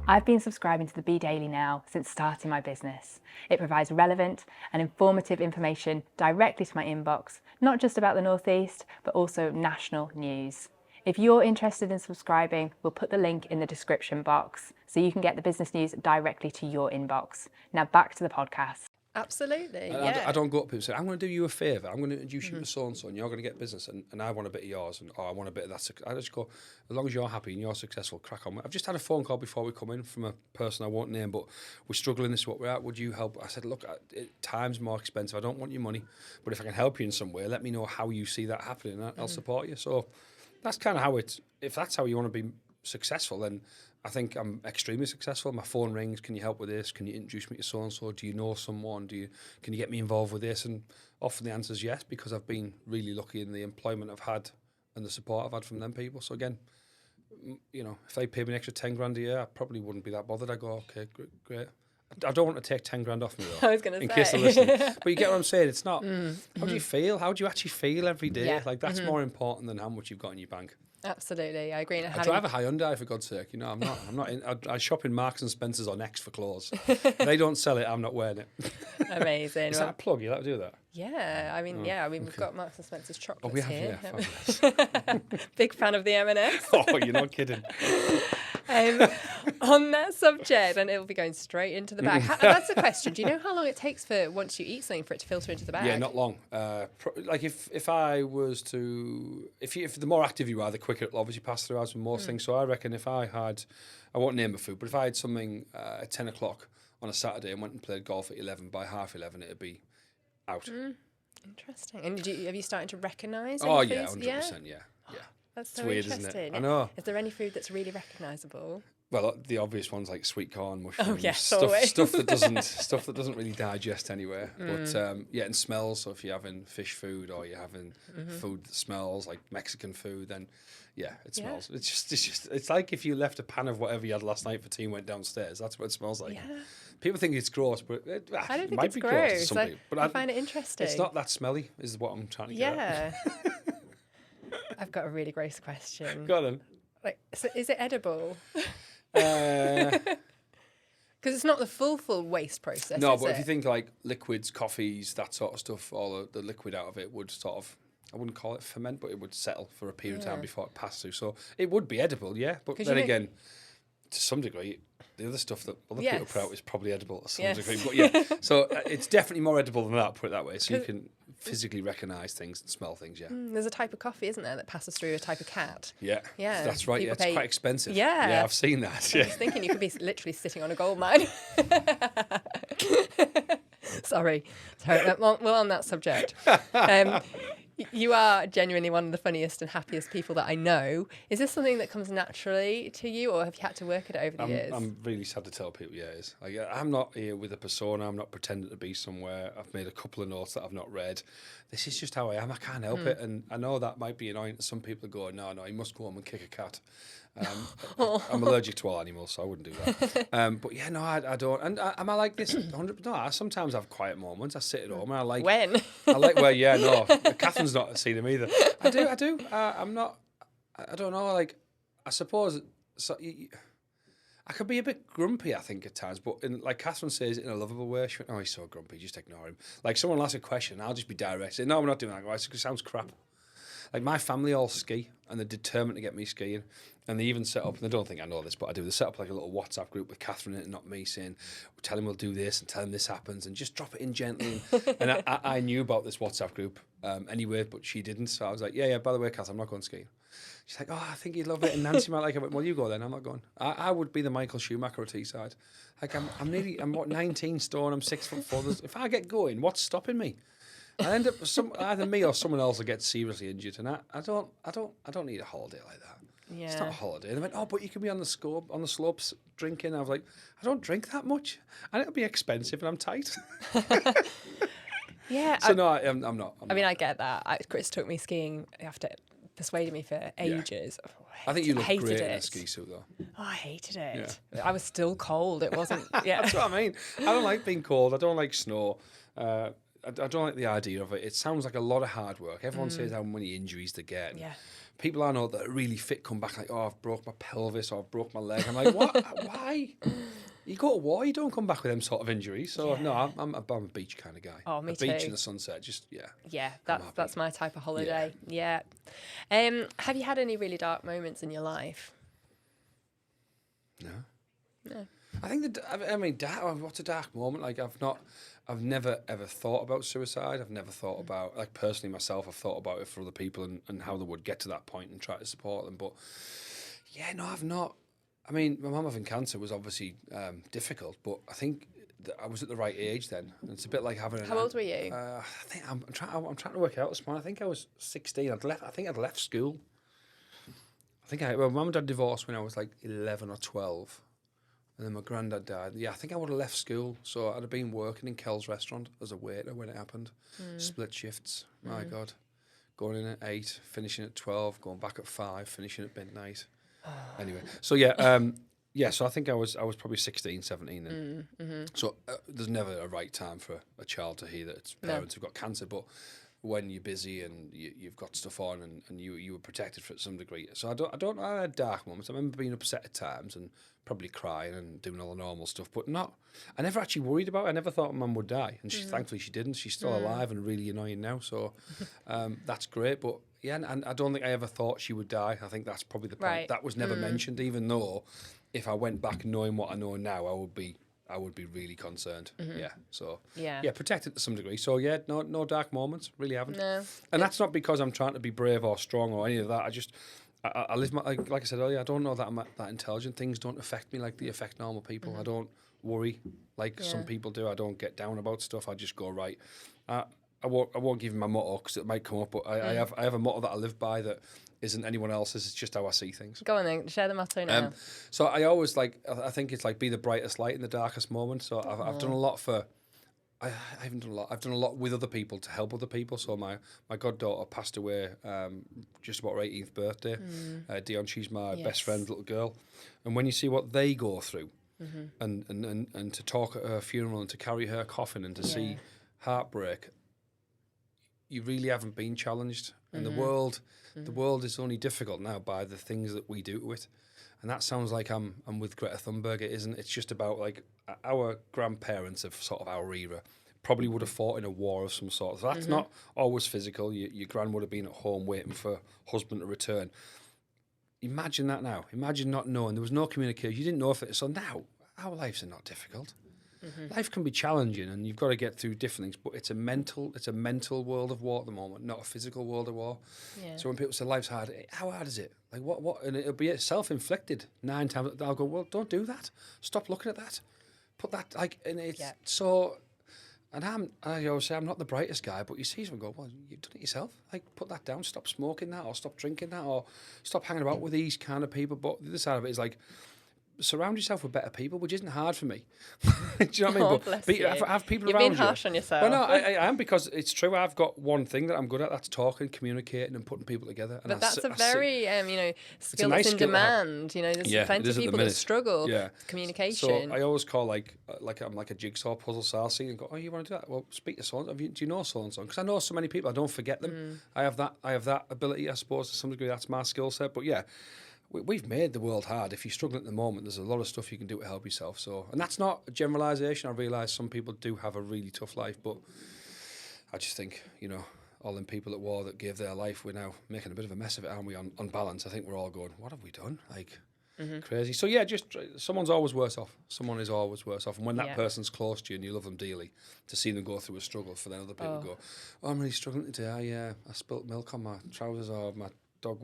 I've been subscribing to the Be Daily now since starting my business. It provides relevant and informative information directly to my inbox, not just about the North East, but also national news. If you're interested in subscribing, we'll put the link in the description box so you can get the business news directly to your inbox. Now back to the podcast. Absolutely, I don't go up to people and say, I'm going to do you a favour, I'm going to introduce you to so-and-so, and you're going to get business, and I want a bit of yours, and I want a bit of that. I just go, as long as you're happy and you're successful, crack on. I've just had a phone call before we come in from a person I won't name, but we're struggling, this is what we're at, would you help? I said, look, time's more expensive, I don't want your money, but if I can help you in some way, let me know how you see that happening, and I'll support you. So that's kind of how if that's how you want to be successful, then I think I'm extremely successful. My phone rings, can you help with this? Can you introduce me to so-and-so? Do you know someone? Can you get me involved with this? And often the answer is yes, because I've been really lucky in the employment I've had and the support I've had from them people. So again, you know, if they paid me an extra 10 grand a year, I probably wouldn't be that bothered. I go, okay, great. I don't want to take 10 grand off me though. I was going to say. In case they're listening. But you get what I'm saying. It's not, how do you feel? How do you actually feel every day? Yeah. Like that's more important than how much you've got in your bank. Absolutely, I agree. I drive a Hyundai, for God's sake. You know, I'm not in. I shop in Marks and Spencers or Next for clothes. If they don't sell it, I'm not wearing it. Amazing. Is that a plug? You like to do that? Yeah, I mean, we've got Marks and Spencer's chocolates we have, here. yeah, fabulous. Big fan of the M&S. Oh, you're not kidding. On that subject, and it'll be going straight into the bag. That's the question. Do you know how long it takes for once you eat something for it to filter into the bag? Yeah, not long. Like if I was to, if the more active you are, the quicker it'll obviously pass through as with most things. So I reckon if I won't name the food, but if I had something at 10 o'clock on a Saturday and went and played golf at 11, by half 11 it'd be out. Interesting. And have you started to recognise? Oh any yeah, foods? 100%. Yeah. That's so it's weird, interesting. isn't it? I know. Is there any food that's really recognisable? Well, the obvious ones like sweet corn, mushrooms, yes, stuff that doesn't really digest anywhere. But and smells. So if you're having fish food or you're having food that smells like Mexican food, then it smells. It's like if you left a pan of whatever you had last night for tea and went downstairs. That's what it smells like. Yeah. People think it's gross, but I don't it think might it's be gross. to some people. But I find it interesting. It's not that smelly, is what I'm trying to get at. Yeah. I've got a really gross question. Go on then. Like, so is it edible? Uh, Because it's not the full waste process. No, is but it? if you think like liquids, coffees, that sort of stuff, all the liquid out of it would sort of, I wouldn't call it ferment, but it would settle for a period of time before it passed through. So it would be edible, yeah. But then again, to some degree, the other stuff that other people put out is probably edible to some degree. But yeah, so it's definitely more edible than that, put it that way. So you can physically recognise things and smell things, yeah. There's a type of coffee, isn't there, that passes through a type of cat? Yeah, Yeah, that's right. people It's quite expensive. Yeah, I've seen that. I was thinking you could be literally sitting on a gold mine. Sorry. Well, on that subject. You are genuinely one of the funniest and happiest people that I know. Is this something that comes naturally to you, or have you had to work at it over the years? I'm really sad to tell people, it is. Like, I'm not here with a persona. I'm not pretending to be somewhere. I've made a couple of notes that I've not read. This is just how I am. I can't help it. And I know that might be annoying to some people go, no, he must go home and kick a cat. I'm allergic to all animals, so I wouldn't do that. But yeah, no, I don't. And am I like this? 100%? No, I sometimes have quiet moments. I sit at home and I like... When? Catherine's not seen them either. I do. I'm not... I don't know, like, I suppose... I could be a bit grumpy, I think, at times, but like Catherine says, in a lovable way. She went, oh, he's so grumpy, just ignore him. Like, someone will ask a question, I'll just be direct. Say, no, we're not doing that. It sounds crap. Like, my family all ski, and they're determined to get me skiing. And they even set up, and they don't think I know this, but I do, they set up like a little WhatsApp group with Catherine in it and not me, saying, tell him we'll do this and tell him this happens and just drop it in gently. And I knew about this WhatsApp group anyway, but she didn't. So I was like, yeah, by the way, Catherine, I'm not going skiing. She's like, oh, I think you'd love it. And Nancy might like it. Well, you go then. I'm not going. I would be the Michael Schumacher at Teesside. Like, I'm what, 19 stone. I'm 6'4". If I get going, what's stopping me? I end up either me or someone else will get seriously injured, and I don't need a holiday like that. Yeah. It's not a holiday. And they went, oh, but you can be on the slopes drinking. I was like, I don't drink that much, and it'll be expensive, and I'm tight. Yeah. So no, I'm not. I mean, I get that. Chris took me skiing after persuading me for ages. Yeah. I think you look great in a ski suit, though. Oh, I hated it. Yeah. I was still cold. It wasn't. Yeah. That's what I mean. I don't like being cold. I don't like snow. I don't like the idea of it. It sounds like a lot of hard work. Everyone says how many injuries they get. Yeah. People I know that are really fit come back like, oh, I've broke my pelvis or I've broke my leg. I'm like, what? Why? You go to war, you don't come back with them sort of injuries. So no, I'm a beach kind of guy. Oh, me a too. Beach in the sunset, just Yeah, that's my type of holiday. Yeah. Have you had any really dark moments in your life? No. I think what's a dark moment? Like I've never ever thought about suicide. I've never thought about, like, personally myself, I've thought about it for other people and how they would get to that point and try to support them. But yeah, no, I've not. I mean, my mum having cancer was obviously difficult, but I think I was at the right age then. And it's a bit like having. How old were you? I think I'm trying to work it out this morning. I think I was 16. I think I'd left school. My mum and dad divorced when I was like 11 or 12. And then my granddad died. Yeah, I think I would have left school. So I'd have been working in Kel's restaurant as a waiter when it happened. Split shifts. My God. Going in at 8, finishing at 12, going back at 5, finishing at midnight. Anyway, so so I think I was probably 16, 17 then. So there's never a right time for a child to hear that its parents have got cancer, but when you're busy and you've got stuff on and you were protected for it to some degree. So I had dark moments. I remember being upset at times and probably crying and doing all the normal stuff, but I never actually worried about it. I never thought Mum would die, and thankfully she didn't. She's still alive and really annoying now, so that's great. But yeah, and I don't think I ever thought she would die. I think that's probably the point. Right. That was never mentioned, even though if I went back knowing what I know now, I would be really concerned. Yeah. So protected to some degree. So yeah, no dark moments. Really haven't. No. And that's not because I'm trying to be brave or strong or any of that. I live my, like I said earlier, I don't know that I'm that intelligent. Things don't affect me like they affect normal people. I don't worry like some people do. I don't get down about stuff. I just go, right. I won't give you my motto because it might come up, but I have a motto that I live by that isn't anyone else's. It's just how I see things. Go on then, share the motto now. So I always I think it's like be the brightest light in the darkest moment. So I've done a lot for. I haven't done a lot. I've done a lot with other people to help other people. So my goddaughter passed away just about her 18th birthday. Dion, she's my best friend's little girl, and when you see what they go through, and to talk at her funeral and to carry her coffin and to see heartbreak, you really haven't been challenged. And the world is only difficult now by the things that we do to it. And that sounds like I'm with Greta Thunberg. It isn't. It's just about like our grandparents of sort of our era probably would have fought in a war of some sort. So that's not always physical. Your gran would have been at home waiting for husband to return. Imagine that now. Imagine not knowing. There was no communication. You didn't know if it. So now our lives are not difficult. Life can be challenging, and you've got to get through different things. But it's a mental world of war at the moment, not a physical world of war. Yeah. So when people say life's hard, how hard is it? Like what? And it'll be self-inflicted 9 times. I'll go, well, don't do that. Stop looking at that. Put that and it's so. And I always say I'm not the brightest guy, but you see someone go, well, you've done it yourself. Like put that down. Stop smoking that, or stop drinking that, or stop hanging about with these kind of people. But the other side of it is like, surround yourself with better people, which isn't hard for me. Do you know what I mean? Bless you. Have people You're around you. being harsh on yourself. Well, no, I am, because it's true. I've got one thing that I'm good at. That's talking, communicating, and putting people together. And but that's a very, skill nice that's in skill demand. There's plenty of people that struggle with communication. So I always call like I'm like a jigsaw puzzle. So I'll see and go, oh, you want to do that? Well, speak to so-and-so. Do you know so-and-so? Because I know so many people, I don't forget them. I have that ability, I suppose, to some degree. That's my skill set. But yeah, we've made the world hard. If you're struggling at the moment, there's a lot of stuff you can do to help yourself. So, and that's not a generalisation. I realise some people do have a really tough life, but I just think, all them people at war that gave their life, we're now making a bit of a mess of it, aren't we, on balance? I think we're all going, what have we done? Like, crazy. So yeah, just someone's always worse off. Someone is always worse off. And when that person's close to you and you love them dearly, to see them go through a struggle, for then other people go, oh, I'm really struggling today. I spilt milk on my trousers, or my dog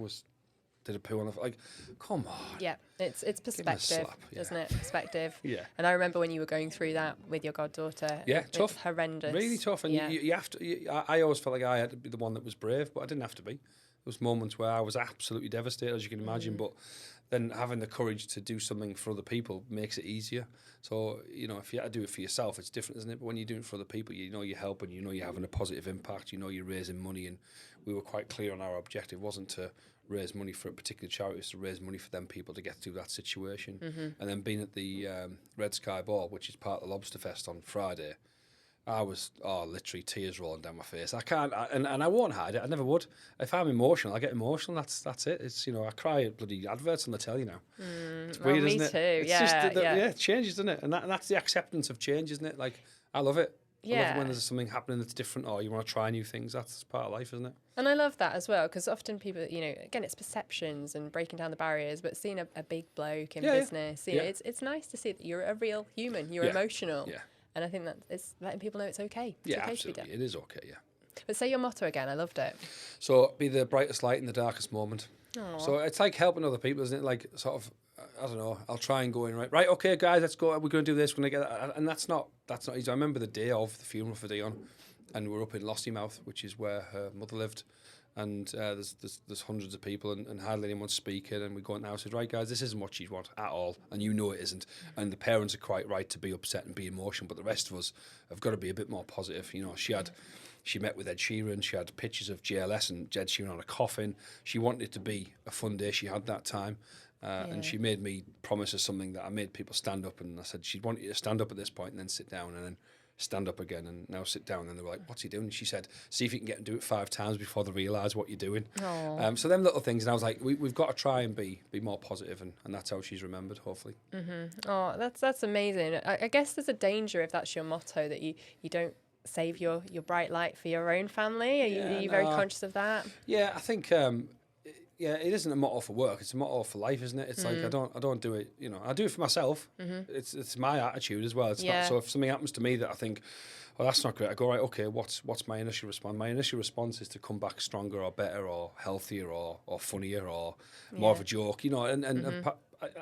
did a poo on the... Like, come on. Yeah, it's perspective, isn't it? Perspective. Yeah. And I remember when you were going through that with your goddaughter. Yeah, tough. It's horrendous. Really tough. And you have to... I always felt like I had to be the one that was brave, but I didn't have to be. There was moments where I was absolutely devastated, as you can imagine, but then having the courage to do something for other people makes it easier. So, if you had to do it for yourself, it's different, isn't it? But when you're doing it for other people, you're helping, you're having a positive impact, you're raising money, and we were quite clear on our objective. It wasn't to raise money for a particular charity, was to raise money for them people to get through that situation. And then being at the Red Sky Ball, which is part of the Lobster Fest on Friday, I was literally tears rolling down my face. I can't, and I won't hide it. I never would. If I'm emotional, I get emotional. That's it. It's I cry at bloody adverts on the telly now. It's weird, isn't it? Me too. It's just it changes, doesn't it? And that's the acceptance of change, isn't it? Like, I love it. I love it when there's something happening that's different, or you want to try new things. That's part of life, isn't it? And I love that as well, because often people, again, it's perceptions and breaking down the barriers, but seeing a big bloke in business, it's nice to see that you're a real human, you're emotional. Yeah. And I think that it's letting people know it's okay. It's okay absolutely. To be done. It is okay, yeah. But say your motto again. I loved it. So, be the brightest light in the darkest moment. Aww. So it's like helping other people, isn't it? Like, sort of, I don't know, I'll try and go in, right, okay, guys, let's go, we're going to do this, we're going to get that. And that's not easy. I remember the day of the funeral for Dion, and we're up in Lossiemouth, which is where her mother lived. And there's hundreds of people and hardly anyone's speaking, and we go out now and said, right guys, this isn't what she'd want at all, and it isn't, and the parents are quite right to be upset and be emotional, but the rest of us have got to be a bit more positive. She met with Ed Sheeran, she had pictures of JLS and Ed Sheeran on a coffin. She wanted it to be a fun day she had that time, and she made me promise her something that I made people stand up, and I said she'd want you to stand up at this point and then sit down, and then stand up again, and now sit down. And they were like, what's he doing? And she said, see if you can get and do it 5 times before they realise what you're doing. So them little things, and I was like, we've got to try and be more positive, and that's how she's remembered, hopefully. Oh, that's amazing. I guess there's a danger, if that's your motto, that you don't save your bright light for your own family. Are you very conscious of that? Yeah, I think it isn't a motto for work, it's a motto for life, isn't it? It's like I don't do it, I do it for myself. It's my attitude as well. It's not, so if something happens to me that I think, oh, that's not great, I go, right, okay, what's my initial response? My initial response is to come back stronger or better or healthier or funnier or more of a joke, and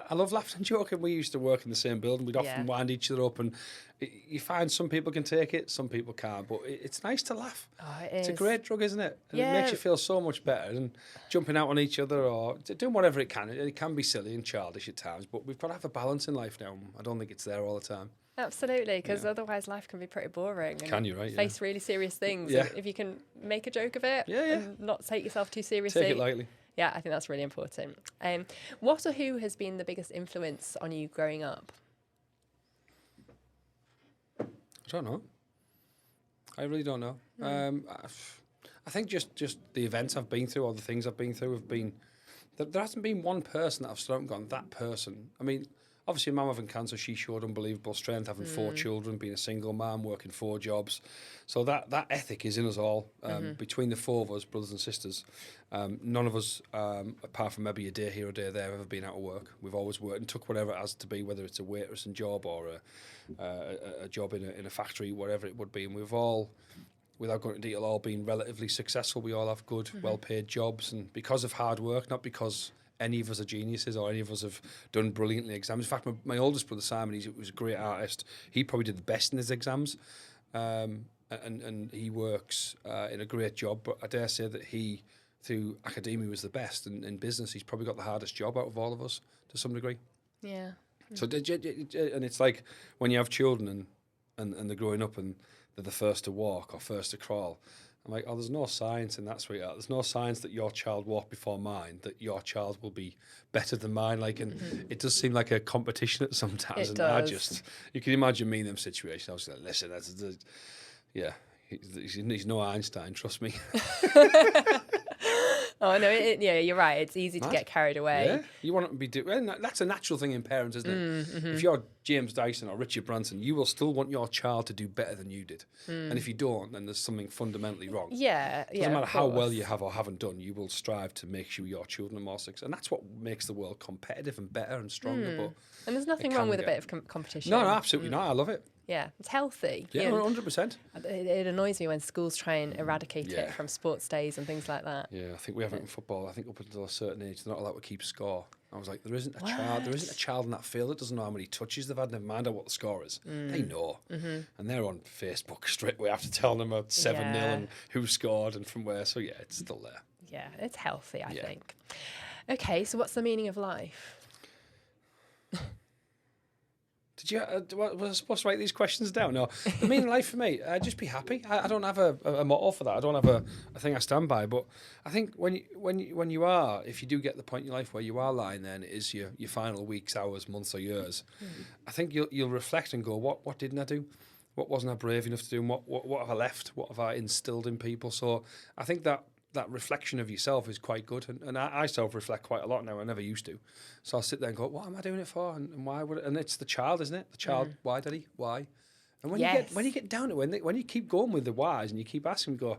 I love laughing and joking. We used to work in the same building. We'd often wind each other up, and you find some people can take it, some people can't. But it's nice to laugh. Oh, it's a great drug, isn't it? And Yeah. it makes you feel so much better than jumping out on each other or doing whatever it can. It can be silly and childish at times, but we've got to have a balance in life now. I don't think it's there all the time. Absolutely, because otherwise life can be pretty boring. And Can you, right? face really serious things. Yeah. And if you can make a joke of it and not take yourself too seriously. Take it lightly. Yeah, I think that's really important. What or who has been the biggest influence on you growing up? I don't know. I really don't know. I think just the events I've been through or the things I've been through have been... There hasn't been one person that I've stood up and gone, that person. I mean, obviously, Mum having cancer, she showed unbelievable strength, having 4 children, being a single mum, working 4 jobs. So that ethic is in us all. Between the 4 of us, brothers and sisters, none of us, apart from maybe a day here or a day there, have ever been out of work. We've always worked and took whatever it has to be, whether it's a waitressing job or a job in a factory, whatever it would be. And we've all, without going into detail, all been relatively successful. We all have good, well-paid jobs, and because of hard work, not because any of us are geniuses or any of us have done brilliantly exams. In fact, my oldest brother Simon, he was a great artist. He probably did the best in his exams, and he works in a great job. But I dare say that he, through academia, was the best. And in business, he's probably got the hardest job out of all of us to some degree. Yeah. So, and it's like when you have children and they're growing up and they're the first to walk or first to crawl. I'm like, there's no science in that, sweetheart. There's no science that your child walked before mine, that your child will be better than mine. Like, and it does seem like a competition at sometimes. It and does. You can imagine me in them situations. I was like, listen, he's no Einstein, trust me. Oh, no, you're right. It's easy to get carried away. Yeah, you want to be doing. That's a natural thing in parents, isn't it? If you're James Dyson or Richard Branson, you will still want your child to do better than you did. And if you don't, then there's something fundamentally wrong. Yeah, Doesn't matter how well you have or haven't done, you will strive to make sure your children are more successful. And that's what makes the world competitive and better and stronger. But and there's nothing wrong with a bit of competition. No, absolutely not. I love it. Yeah, it's healthy. Yeah, 100%. It annoys me when schools try and eradicate it from sports days and things like that. Yeah, I think we have it in football. I think up until a certain age, they're not allowed to keep score. I was like, there isn't a child in that field that doesn't know how many touches they've had, never mind what the score is. They know. And they're on Facebook straight away after telling them about 7-0 and who scored and from where. So, yeah, it's still there. Yeah, it's healthy, I think. Okay, so what's the meaning of life? Did you? Was I supposed to write these questions down? No. The meaning of life for me, just be happy. I don't have a motto for that. I don't have a thing I stand by. But I think when you are, if you do get the point in your life where you are lying there and it is your final weeks, hours, months or years, I think you'll reflect and go, what didn't I do? What wasn't I brave enough to do? And what have I left? What have I instilled in people? So I think that reflection of yourself is quite good. And I self-reflect quite a lot now. I never used to. So I'll sit there and go, what am I doing it for? And why would it? And it's the child, isn't it? The child, why, Daddy? Why? And when you get down to it, when you keep going with the whys and you keep asking, go,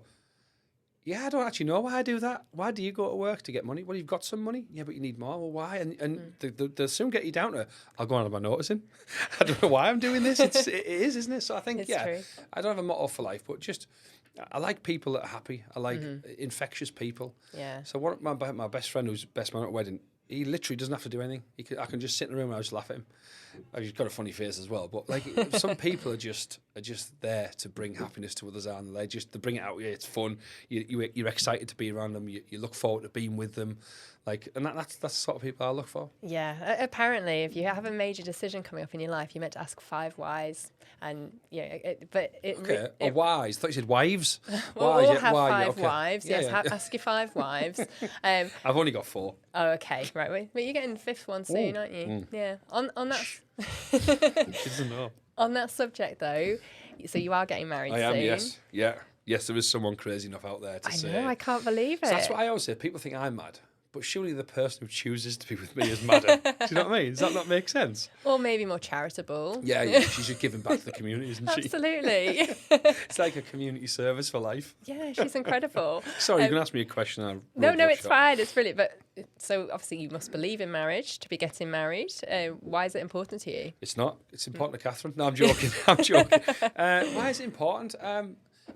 yeah, I don't actually know why I do that. Why do you go to work to get money? Well, you've got some money. Yeah, but you need more. Well, why? And they'll soon get you down to, I'll go on about noticing. I don't know why I'm doing this. It is, isn't it? So I think, true. I don't have a motto for life, but just... I like people that are happy. I like infectious people. Yeah. So one of my best friend, who's best man at a wedding, he literally doesn't have to do anything. I can just sit in the room and I just laugh at him. He's got a funny face as well. But like some people are just there to bring happiness to others, and they bring it out. Yeah, it's fun. You're excited to be around them. You look forward to being with them. That's the sort of people I look for. Yeah. Apparently, if you have a major decision coming up in your life, you're meant to ask 5 whys. And whys. I thought you said wives. Well, we'll have 5 wives. Yes, ask your 5 wives. I've only got 4. Oh, okay, right. But you're getting the 5th one soon, aren't you? Yeah. On that. She doesn't know. On that subject, though, so you are getting married soon. I am. Yes. Yeah. Yes, there is someone crazy enough out there to say. I know. I can't believe it. So that's what I always say. People think I'm mad. But surely the person who chooses to be with me is madder. Do you know what I mean? Does that not make sense? Or maybe more charitable. Yeah. She's just giving back to the community, isn't she? Absolutely. It's like a community service for life. Yeah, she's incredible. Sorry, you can ask me a question. No, it's fine. It's brilliant. But so obviously you must believe in marriage to be getting married. Why is it important to you? It's not. It's important to Catherine. No, I'm joking. Why is it important?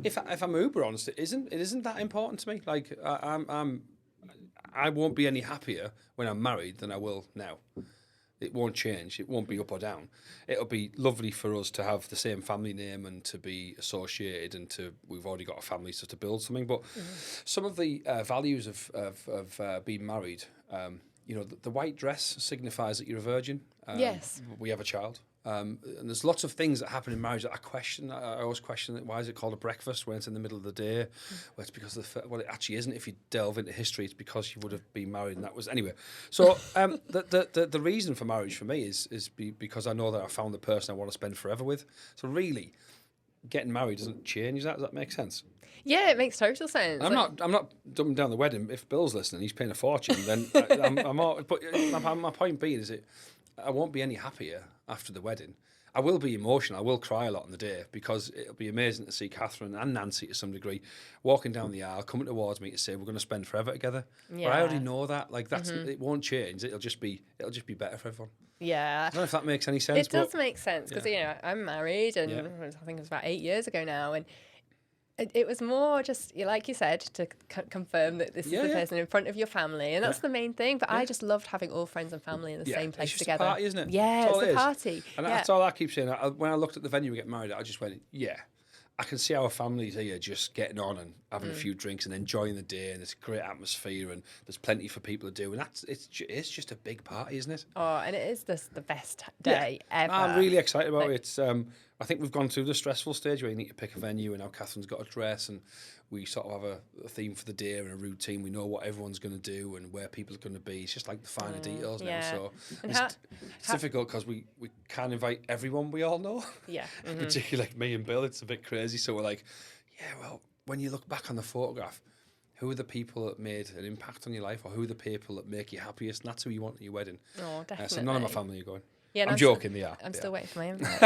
If I'm uber honest, it isn't. It isn't that important to me. Like I won't be any happier when I'm married than I will now. It won't change. It won't be up or down. It'll be lovely for us to have the same family name and to be associated, and we've already got a family, so to build something. But some of the values of being married, the white dress signifies that you're a virgin. Yes. We have a child. And there's lots of things that happen in marriage that I question. I always question it. Why is it called a breakfast when it's in the middle of the day? Well, it's because well, it actually isn't. If you delve into history, it's because you would have been married, and that was anyway. So the reason for marriage for me is because I know that I found the person I want to spend forever with. So really, getting married doesn't change that. Does that make sense? Yeah, it makes total sense. I'm not dumbing down the wedding. If Bill's listening, he's paying a fortune. Then I'm all, but my point being is I won't be any happier after the wedding. I will be emotional. I will cry a lot on the day, because it'll be amazing to see Catherine and Nancy to some degree walking down the aisle, coming towards me to say we're going to spend forever together. Yeah. But I already know that. Like it won't change. It'll just be better for everyone. Yeah. I don't know if that makes any sense. It does make sense, because I'm married, and I think it was about 8 years ago now, and it was more just, like you said, to confirm that this is the person in front of your family, and that's the main thing. But I just loved having all friends and family in the same place it's just together. A party, isn't it? Yeah, it's a party. And that's all I keep saying. When I looked at the venue we get married at, I just went, I can see our families here just getting on and having a few drinks and enjoying the day, and it's a great atmosphere, and there's plenty for people to do, and it's just a big party, isn't it? Oh, and it is the best day ever. I'm really excited about it. It's I think we've gone through the stressful stage where you need to pick a venue, and now Catherine's got a dress, and we sort of have a theme for the day and a routine. We know what everyone's going to do and where people are going to be. It's just like the finer details now. So it's difficult because we can't invite everyone we all know. Yeah. Mm-hmm. Particularly like me and Bill, it's a bit crazy. So we're like, well, when you look back on the photograph, who are the people that made an impact on your life, or who are the people that make you happiest? And that's who you want at your wedding. Oh, definitely. So none of my family are going. Yeah, I'm joking, I'm still waiting for my invite.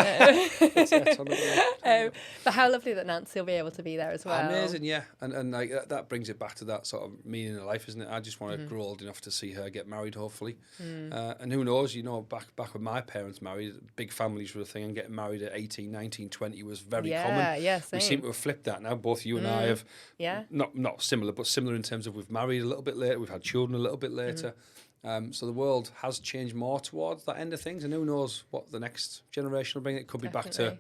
But how lovely that Nancy will be able to be there as well. Amazing, yeah. And like that brings it back to that sort of meaning of life, isn't it? I just want to grow old enough to see her get married, hopefully. And who knows, back when my parents married, big families were a thing, and getting married at 18, 19, 20 was very common. Yeah, same. We seem to have flipped that now. Both you and I have, not similar, but similar in terms of we've married a little bit later, we've had children a little bit later. So the world has changed more towards that end of things, and who knows what the next generation will bring. It could be back to,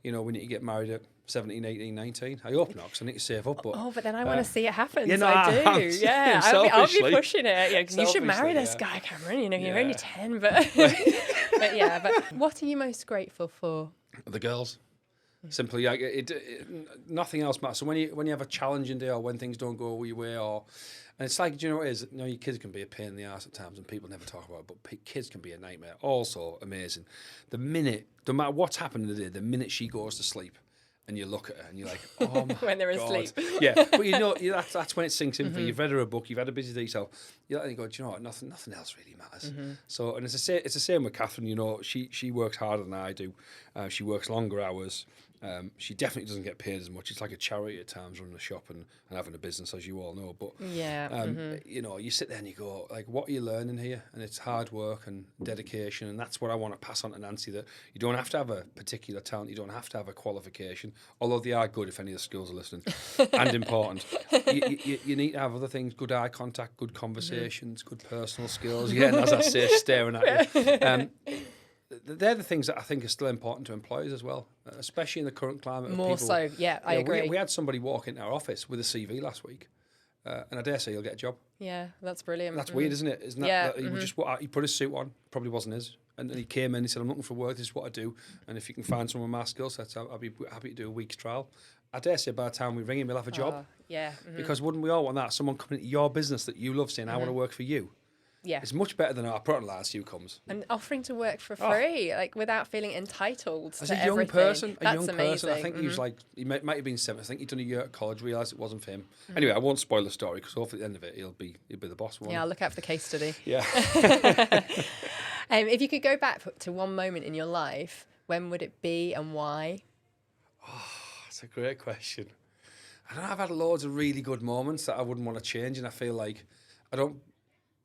we need to get married at 17, 18, 19. I hope not, because I need to save up. But then I want to see it happen. Yeah, so I do. Yeah, I'll be pushing it. Because you should marry this guy, Cameron. You're only 10, but but what are you most grateful for? The girls. Simply, nothing else matters. So when you have a challenging day, or when things don't go your way, and it's like, do you know what it is? Your kids can be a pain in the arse at times, and people never talk about it, but kids can be a nightmare. Also amazing. No matter what's happened in the day, the minute she goes to sleep, and you look at her and you're like, oh my when they're God. asleep. Yeah, but that's when it sinks in for you. You've read her a book, you've had a busy day, so you go, do you know what? Nothing else really matters. So, and it's the same with Catherine. She works harder than I do. She works longer hours. She definitely doesn't get paid as much. It's like a charity at times, running a shop and having a business, as you all know. But you sit there and you go, like, what are you learning here? And it's hard work and dedication, and that's what I want to pass on to Nancy. That you don't have to have a particular talent, you don't have to have a qualification, although they are good if any of the skills are listening and important. You need to have other things: good eye contact, good conversations, good personal skills. Again, as I say, staring at you. They're the things that I think are still important to employers as well, especially in the current climate. More of people. so, yeah, I agree. We had somebody walk into our office with a CV last week, and I dare say he'll get a job. Yeah, that's brilliant. That's weird, isn't it? Isn't that? Yeah, He put his suit on, probably wasn't his, and then he came in. He said, "I'm looking for work. This is what I do, and if you can find someone with my skill sets, I'll be happy to do a week's trial." I dare say by the time we ring him, he'll have a job. Yeah, because wouldn't we all want that? Someone coming into your business that you love, saying, "I want to work for you." Yeah. It's much better than our put on last who comes. And offering to work for free, like without feeling entitled As to a young everything. person, That's amazing. I think he was like, he might have been 7. I think he'd done a year at college, realised it wasn't for him. Anyway, I won't spoil the story, because hopefully at the end of it, he'll be the boss one. Yeah, I'll look out for the case study. Yeah. If you could go back to one moment in your life, when would it be and why? Oh, that's a great question. I don't know, I've had loads of really good moments that I wouldn't want to change, and I feel like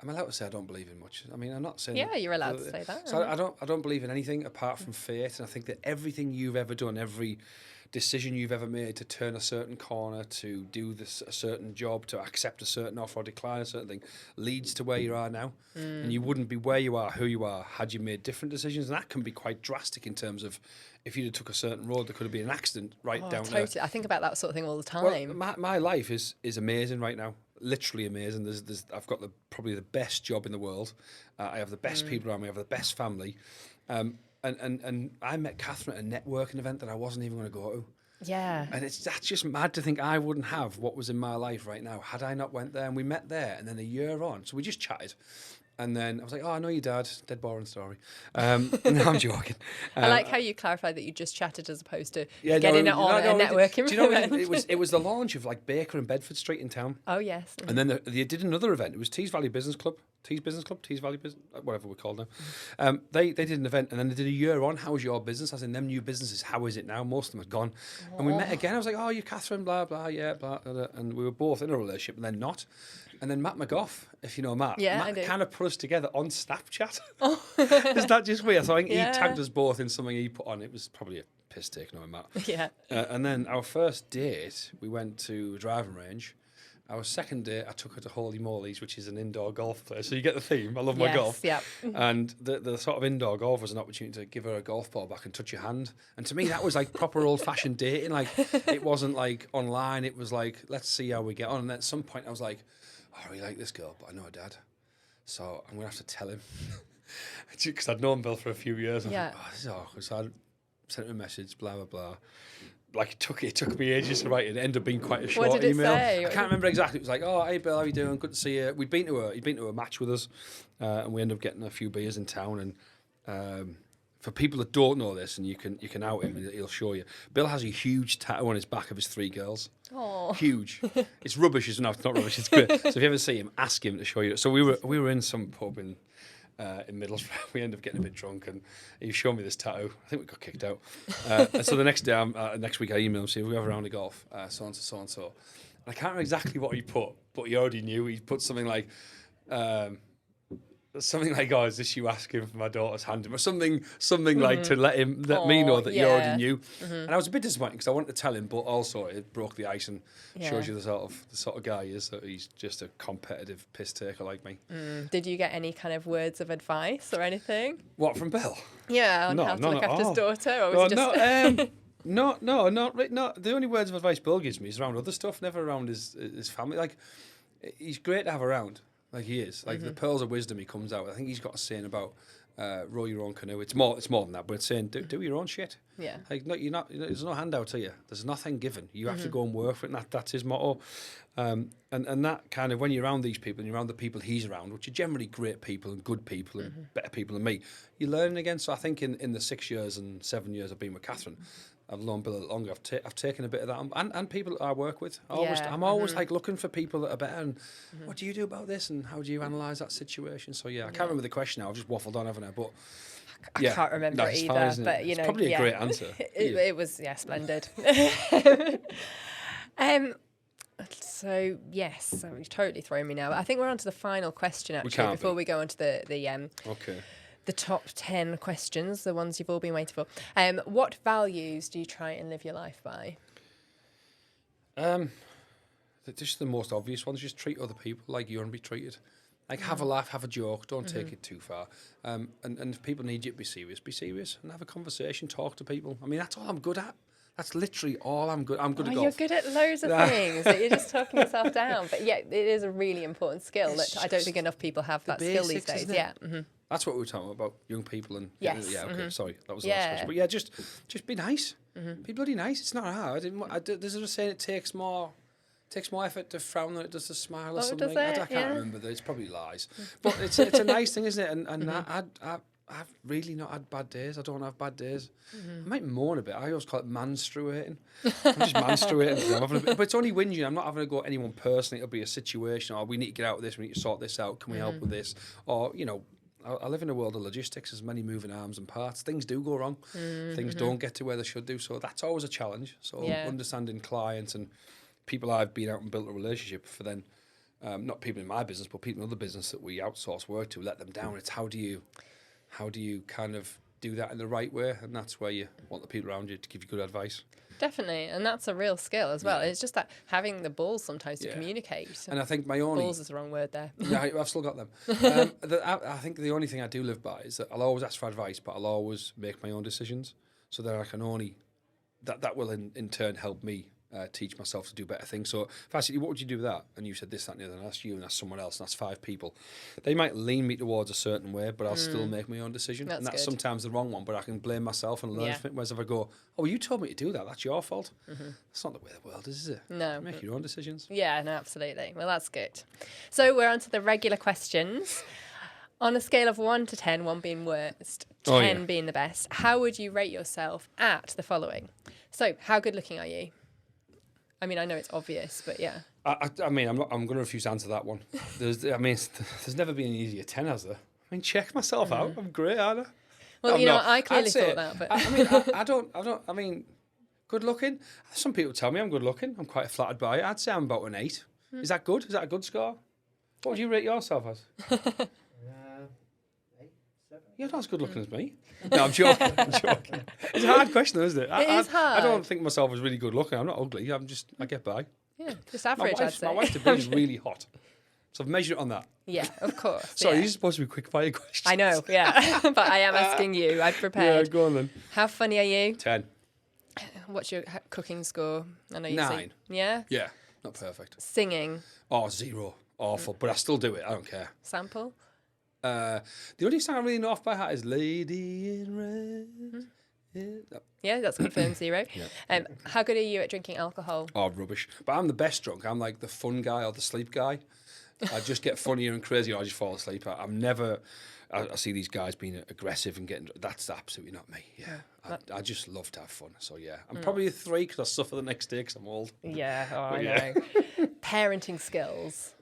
I'm allowed to say I don't believe in much. I mean, I'm not saying... Yeah, you're allowed to say that. So I don't believe in anything apart from fate, and I think that everything you've ever done, every decision you've ever made to turn a certain corner, to do a certain job, to accept a certain offer or decline a certain thing, leads to where you are now. And you wouldn't be where you are, who you are, had you made different decisions. And that can be quite drastic in terms of if you'd have took a certain road, there could have been an accident down totally. there. I think about that sort of thing all the time. Well, my life is amazing right now. Literally amazing. I've got probably the best job in the world. I have the best people around me. I have the best family. And I met Catherine at a networking event that I wasn't even going to go to. Yeah. And that's just mad to think I wouldn't have what was in my life right now had I not went there. And we met there, and then a year on, so we just chatted. And then I was like, oh, I know your dad. Dead boring story. No, I'm joking. I like how you clarified that you just chatted as opposed to Yeah, getting it on a networking Do you know event. it was the launch of like Baker and Bedford Street in town. Oh, yes. And then they did another event. It was Tees Valley Business Club, Tees Valley Business, whatever we're called now. They did an event, and then they did a year on. How was your business? As in them new businesses, how is it now? Most of them are gone. And we met again. I was like, oh, you're Catherine, blah, blah, yeah, blah, blah, blah. And we were both in a relationship and then not. And then Matt McGough, if you know Matt, Yeah, I Matt do. kind of put us together on Snapchat. Is that just weird? So I think Yeah. he tagged us both in something he put on. It was probably a piss take, knowing Matt. Yeah. And then our first date, we went to a driving range. Our second date, I took her to Holy Moly's, which is an indoor golf place. So you get the theme. I love my golf. Yeah. And the sort of indoor golf was an opportunity to give her a golf ball back and touch your hand. And to me, that was like proper old-fashioned dating. Like, it wasn't like online. It was like, let's see how we get on. And at some point, I was like, oh, I really like this girl, but I know her dad. So I'm going to have to tell him. Because I'd known Bill for a few years. And Yeah. I was like, oh, this is awkward. So I sent him a message, blah, blah, blah. Like, it took me ages to write it. It ended up being quite a short What did it email. say? I can't remember exactly. It was like, oh, hey, Bill, how you doing? Good to see you. He'd been to a match with us, and we ended up getting a few beers in town. And for people that don't know this, and you can out him, and he'll show you. Bill has a huge tattoo on his back of his 3 girls. Oh. Huge. It's rubbish. It's not rubbish. It's great. So if you ever see him, ask him to show you. So we were in some pub in Middlesbrough. We ended up getting a bit drunk, and he showed me this tattoo. I think we got kicked out. And so the next day, next week, I emailed him, saying, we have a round of golf, so and so, so and so. And I can't remember exactly what he put, but he already knew. He put something like, oh, is this you asking for my daughter's hand? Or something like to let me know that you already knew. And I was a bit disappointed because I wanted to tell him, but also it broke the ice and shows you the sort of guy he is, that he's just a competitive piss taker like me. Did you get any kind of words of advice or anything? What, from Bill? Yeah, on how to look after his daughter? Or was it just... No, not the only words of advice Bill gives me is around other stuff, never around his family. Like, he's great to have around. Like, he is. Like, the pearls of wisdom he comes out. I think he's got a saying about row your own canoe. It's more than that, but it's saying do your own shit. Yeah. Like, no, you're not. There's no handout to you. There's nothing given. You have to go and work for it. And that's his motto. And that kind of, when you're around these people and you're around the people he's around, which are generally great people and good people and better people than me, you're learning again. So I think in the 6 years and 7 years I've been with Catherine, I've known Bill a lot longer. I've taken a bit of that, and people that I work with. I'm always like looking for people that are better. And what do you do about this? And how do you analyse that situation? So I can't remember the question now. I've just waffled on, haven't I? But I can't remember it's either. fine, but it's probably a great answer. It was splendid. So yes, so you've totally thrown me now. But I think we're on to the final question actually before we go on to the okay. The top 10 questions, the ones you've all been waiting for. What values do you try and live your life by? Just the most obvious ones. Just treat other people like you want to be treated. Like, have a laugh, have a joke, don't take it too far. And if people need you to be serious and have a conversation, talk to people. I mean, that's all I'm good at. That's literally all I'm good. I'm good at golf. You're good at loads of things. That you're just talking yourself down. But yeah, it is a really important skill that I don't think enough people have that skill these days. Yeah. That's what we were talking about young people and yes. Yeah. Okay. Sorry, that was the last question. But yeah, just be nice. Be bloody nice. It's not hard. There's a saying it takes more effort to frown than it does to smile or something. Does it? I can't remember that. It's probably lies. But it's a nice thing, isn't it? And I've really not had bad days. I don't have bad days. I might moan a bit. I always call it menstruating. I'm just menstruating. But it's only whinging. I'm not having to go at anyone personally. It'll be a situation, or we need to get out of this, we need to sort this out. Can we help with this? Or, I live in a world of logistics. There's many moving arms and parts. Things do go wrong. Things don't get to where they should do. So that's always a challenge. So understanding clients and people I've been out and built a relationship for, then not people in my business, but people in other business that we outsource work to, let them down. It's how do you kind of do that in the right way, and that's where you want the people around you to give you good advice. Definitely, and that's a real skill as well. It's just that having the balls sometimes to communicate. And I think my only... Balls is the wrong word there. Yeah, I've still got them. I think the only thing I do live by is that I'll always ask for advice, but I'll always make my own decisions. So that I can only... That will in turn help me teach myself to do better things. So if I said, what would you do with that? And you said this, that, and the other, and that's you, and that's someone else, and that's 5 people. They might lean me towards a certain way, but I'll still make my own decision. That's and that's good. sometimes the wrong one, but I can blame myself and learn from it. Whereas if I go, oh, you told me to do that, that's your fault. That's not the way the world is it? No. Make your own decisions. Yeah, no, absolutely. Well, that's good. So we're on to the regular questions. On a scale of 1 to 10, 1 being worst, 10 being the best, how would you rate yourself at the following? So, how good looking are you? I mean, I know it's obvious, but yeah. I mean, I'm going to refuse to answer that one. There's never been an easier 10, has there? I mean, check myself out. I'm great, aren't I? Well, I clearly thought that, but I mean, good looking. Some people tell me I'm good looking. I'm quite flattered by it. I'd say I'm about an 8. Is that good? Is that a good score? What would you rate yourself as? 8, 7. You're not as good looking as me. No, I'm joking. It's a hard question, though, isn't it? It is hard. I don't think myself as really good looking. I'm not ugly. I get by. Yeah, just average, I'd say. My wife to be is really hot. So I've measured it on that. Yeah, of course. Sorry, yeah. these are supposed to be quick fire questions. I know, yeah. But I am asking you. I've prepared. Yeah, go on then. How funny are you? 10. What's your cooking score? I know you 9. sing. Yeah? Yeah, not perfect. Singing. Oh, 0. Awful. But I still do it. I don't care. Sample? The only song I really know off by heart is Lady in Red. Yeah, that's confirmed 0. How good are you at drinking alcohol? Oh, rubbish. But I'm the best drunk. I'm like the fun guy or the sleep guy. I just get funnier and crazier. I just fall asleep. I'm never... I see these guys being aggressive and getting... That's absolutely not me. Yeah. I just love to have fun. So, yeah. I'm probably a 3 because I suffer the next day because I'm old. Yeah, I know. Parenting skills.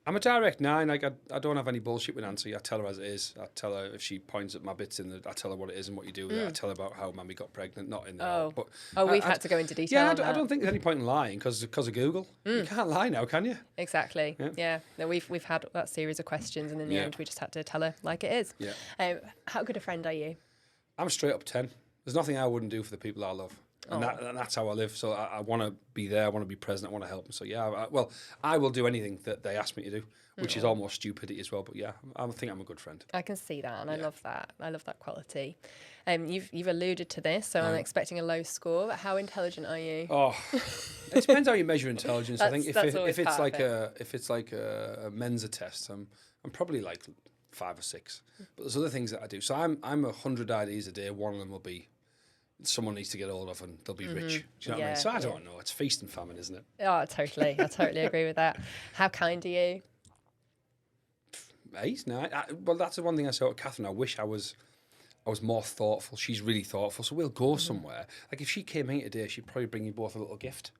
I'm a direct 9. Like I don't have any bullshit with Nancy. I tell her as it is. I tell her if she points at my bits I tell her what it is and what you do with it. I tell her about how Mammy got pregnant, not in there. But we've had to go into detail. Yeah, I don't think there's any point in lying because of Google. You can't lie now, can you? Exactly. Yeah. No, we've had that series of questions, and in the end, we just had to tell her like it is. Yeah. How good a friend are you? I'm a straight up 10. There's nothing I wouldn't do for the people I love. And that's how I live. So I want to be there. I want to be present. I want to help them. So yeah, I will do anything that they ask me to do, which is almost stupidity as well. But yeah, I think I'm a good friend. I can see that, and I love that. I love that quality. You've alluded to this, so I'm expecting a low score. But how intelligent are you? Oh, it depends how you measure intelligence. I think that's if it's like a Mensa test, I'm probably like 5 or 6. But there's other things that I do. So I'm 100 ideas a day. One of them will be someone needs to get hold of and they'll be rich. Do you know what I mean? So I don't know. It's feast and famine, isn't it? Oh, totally. I totally agree with that. How kind are you? 8, 9. Well, that's the one thing I said to Catherine. I wish I was more thoughtful. She's really thoughtful. So we'll go somewhere. Like if she came here today, she'd probably bring you both a little gift.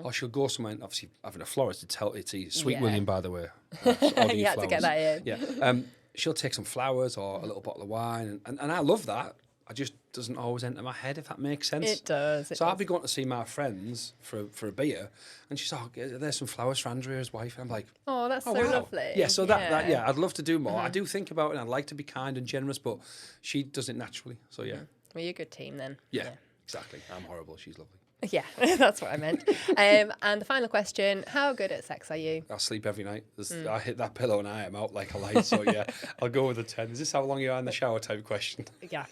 Or she'll go somewhere and obviously having a florist to tell it's Sweet William, by the way. You had to get that in. Yeah. She'll take some flowers or a little bottle of wine. And I love that. I just doesn't always enter my head, if that makes sense. It does. So I'll be going to see my friends for a beer, and she's like, oh, there's some flowers for Andrea's wife. And I'm like, oh, that's so wow. lovely. Yeah, so that I'd love to do more. I do think about it, and I'd like to be kind and generous, but she does it naturally. So yeah. Well, you're a good team then. Yeah, exactly. I'm horrible. She's lovely. Yeah, that's what I meant. And the final question, how good at sex are you? I sleep every night. I hit that pillow and I am out like a light. So yeah, I'll go with a 10. Is this how long you are in the shower type question? Yeah.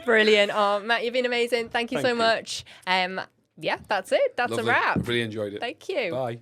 Brilliant. Oh, Matt, you've been amazing. Thank you so much. Yeah, that's it. That's Lovely. a wrap. Really enjoyed it. Thank you. Bye.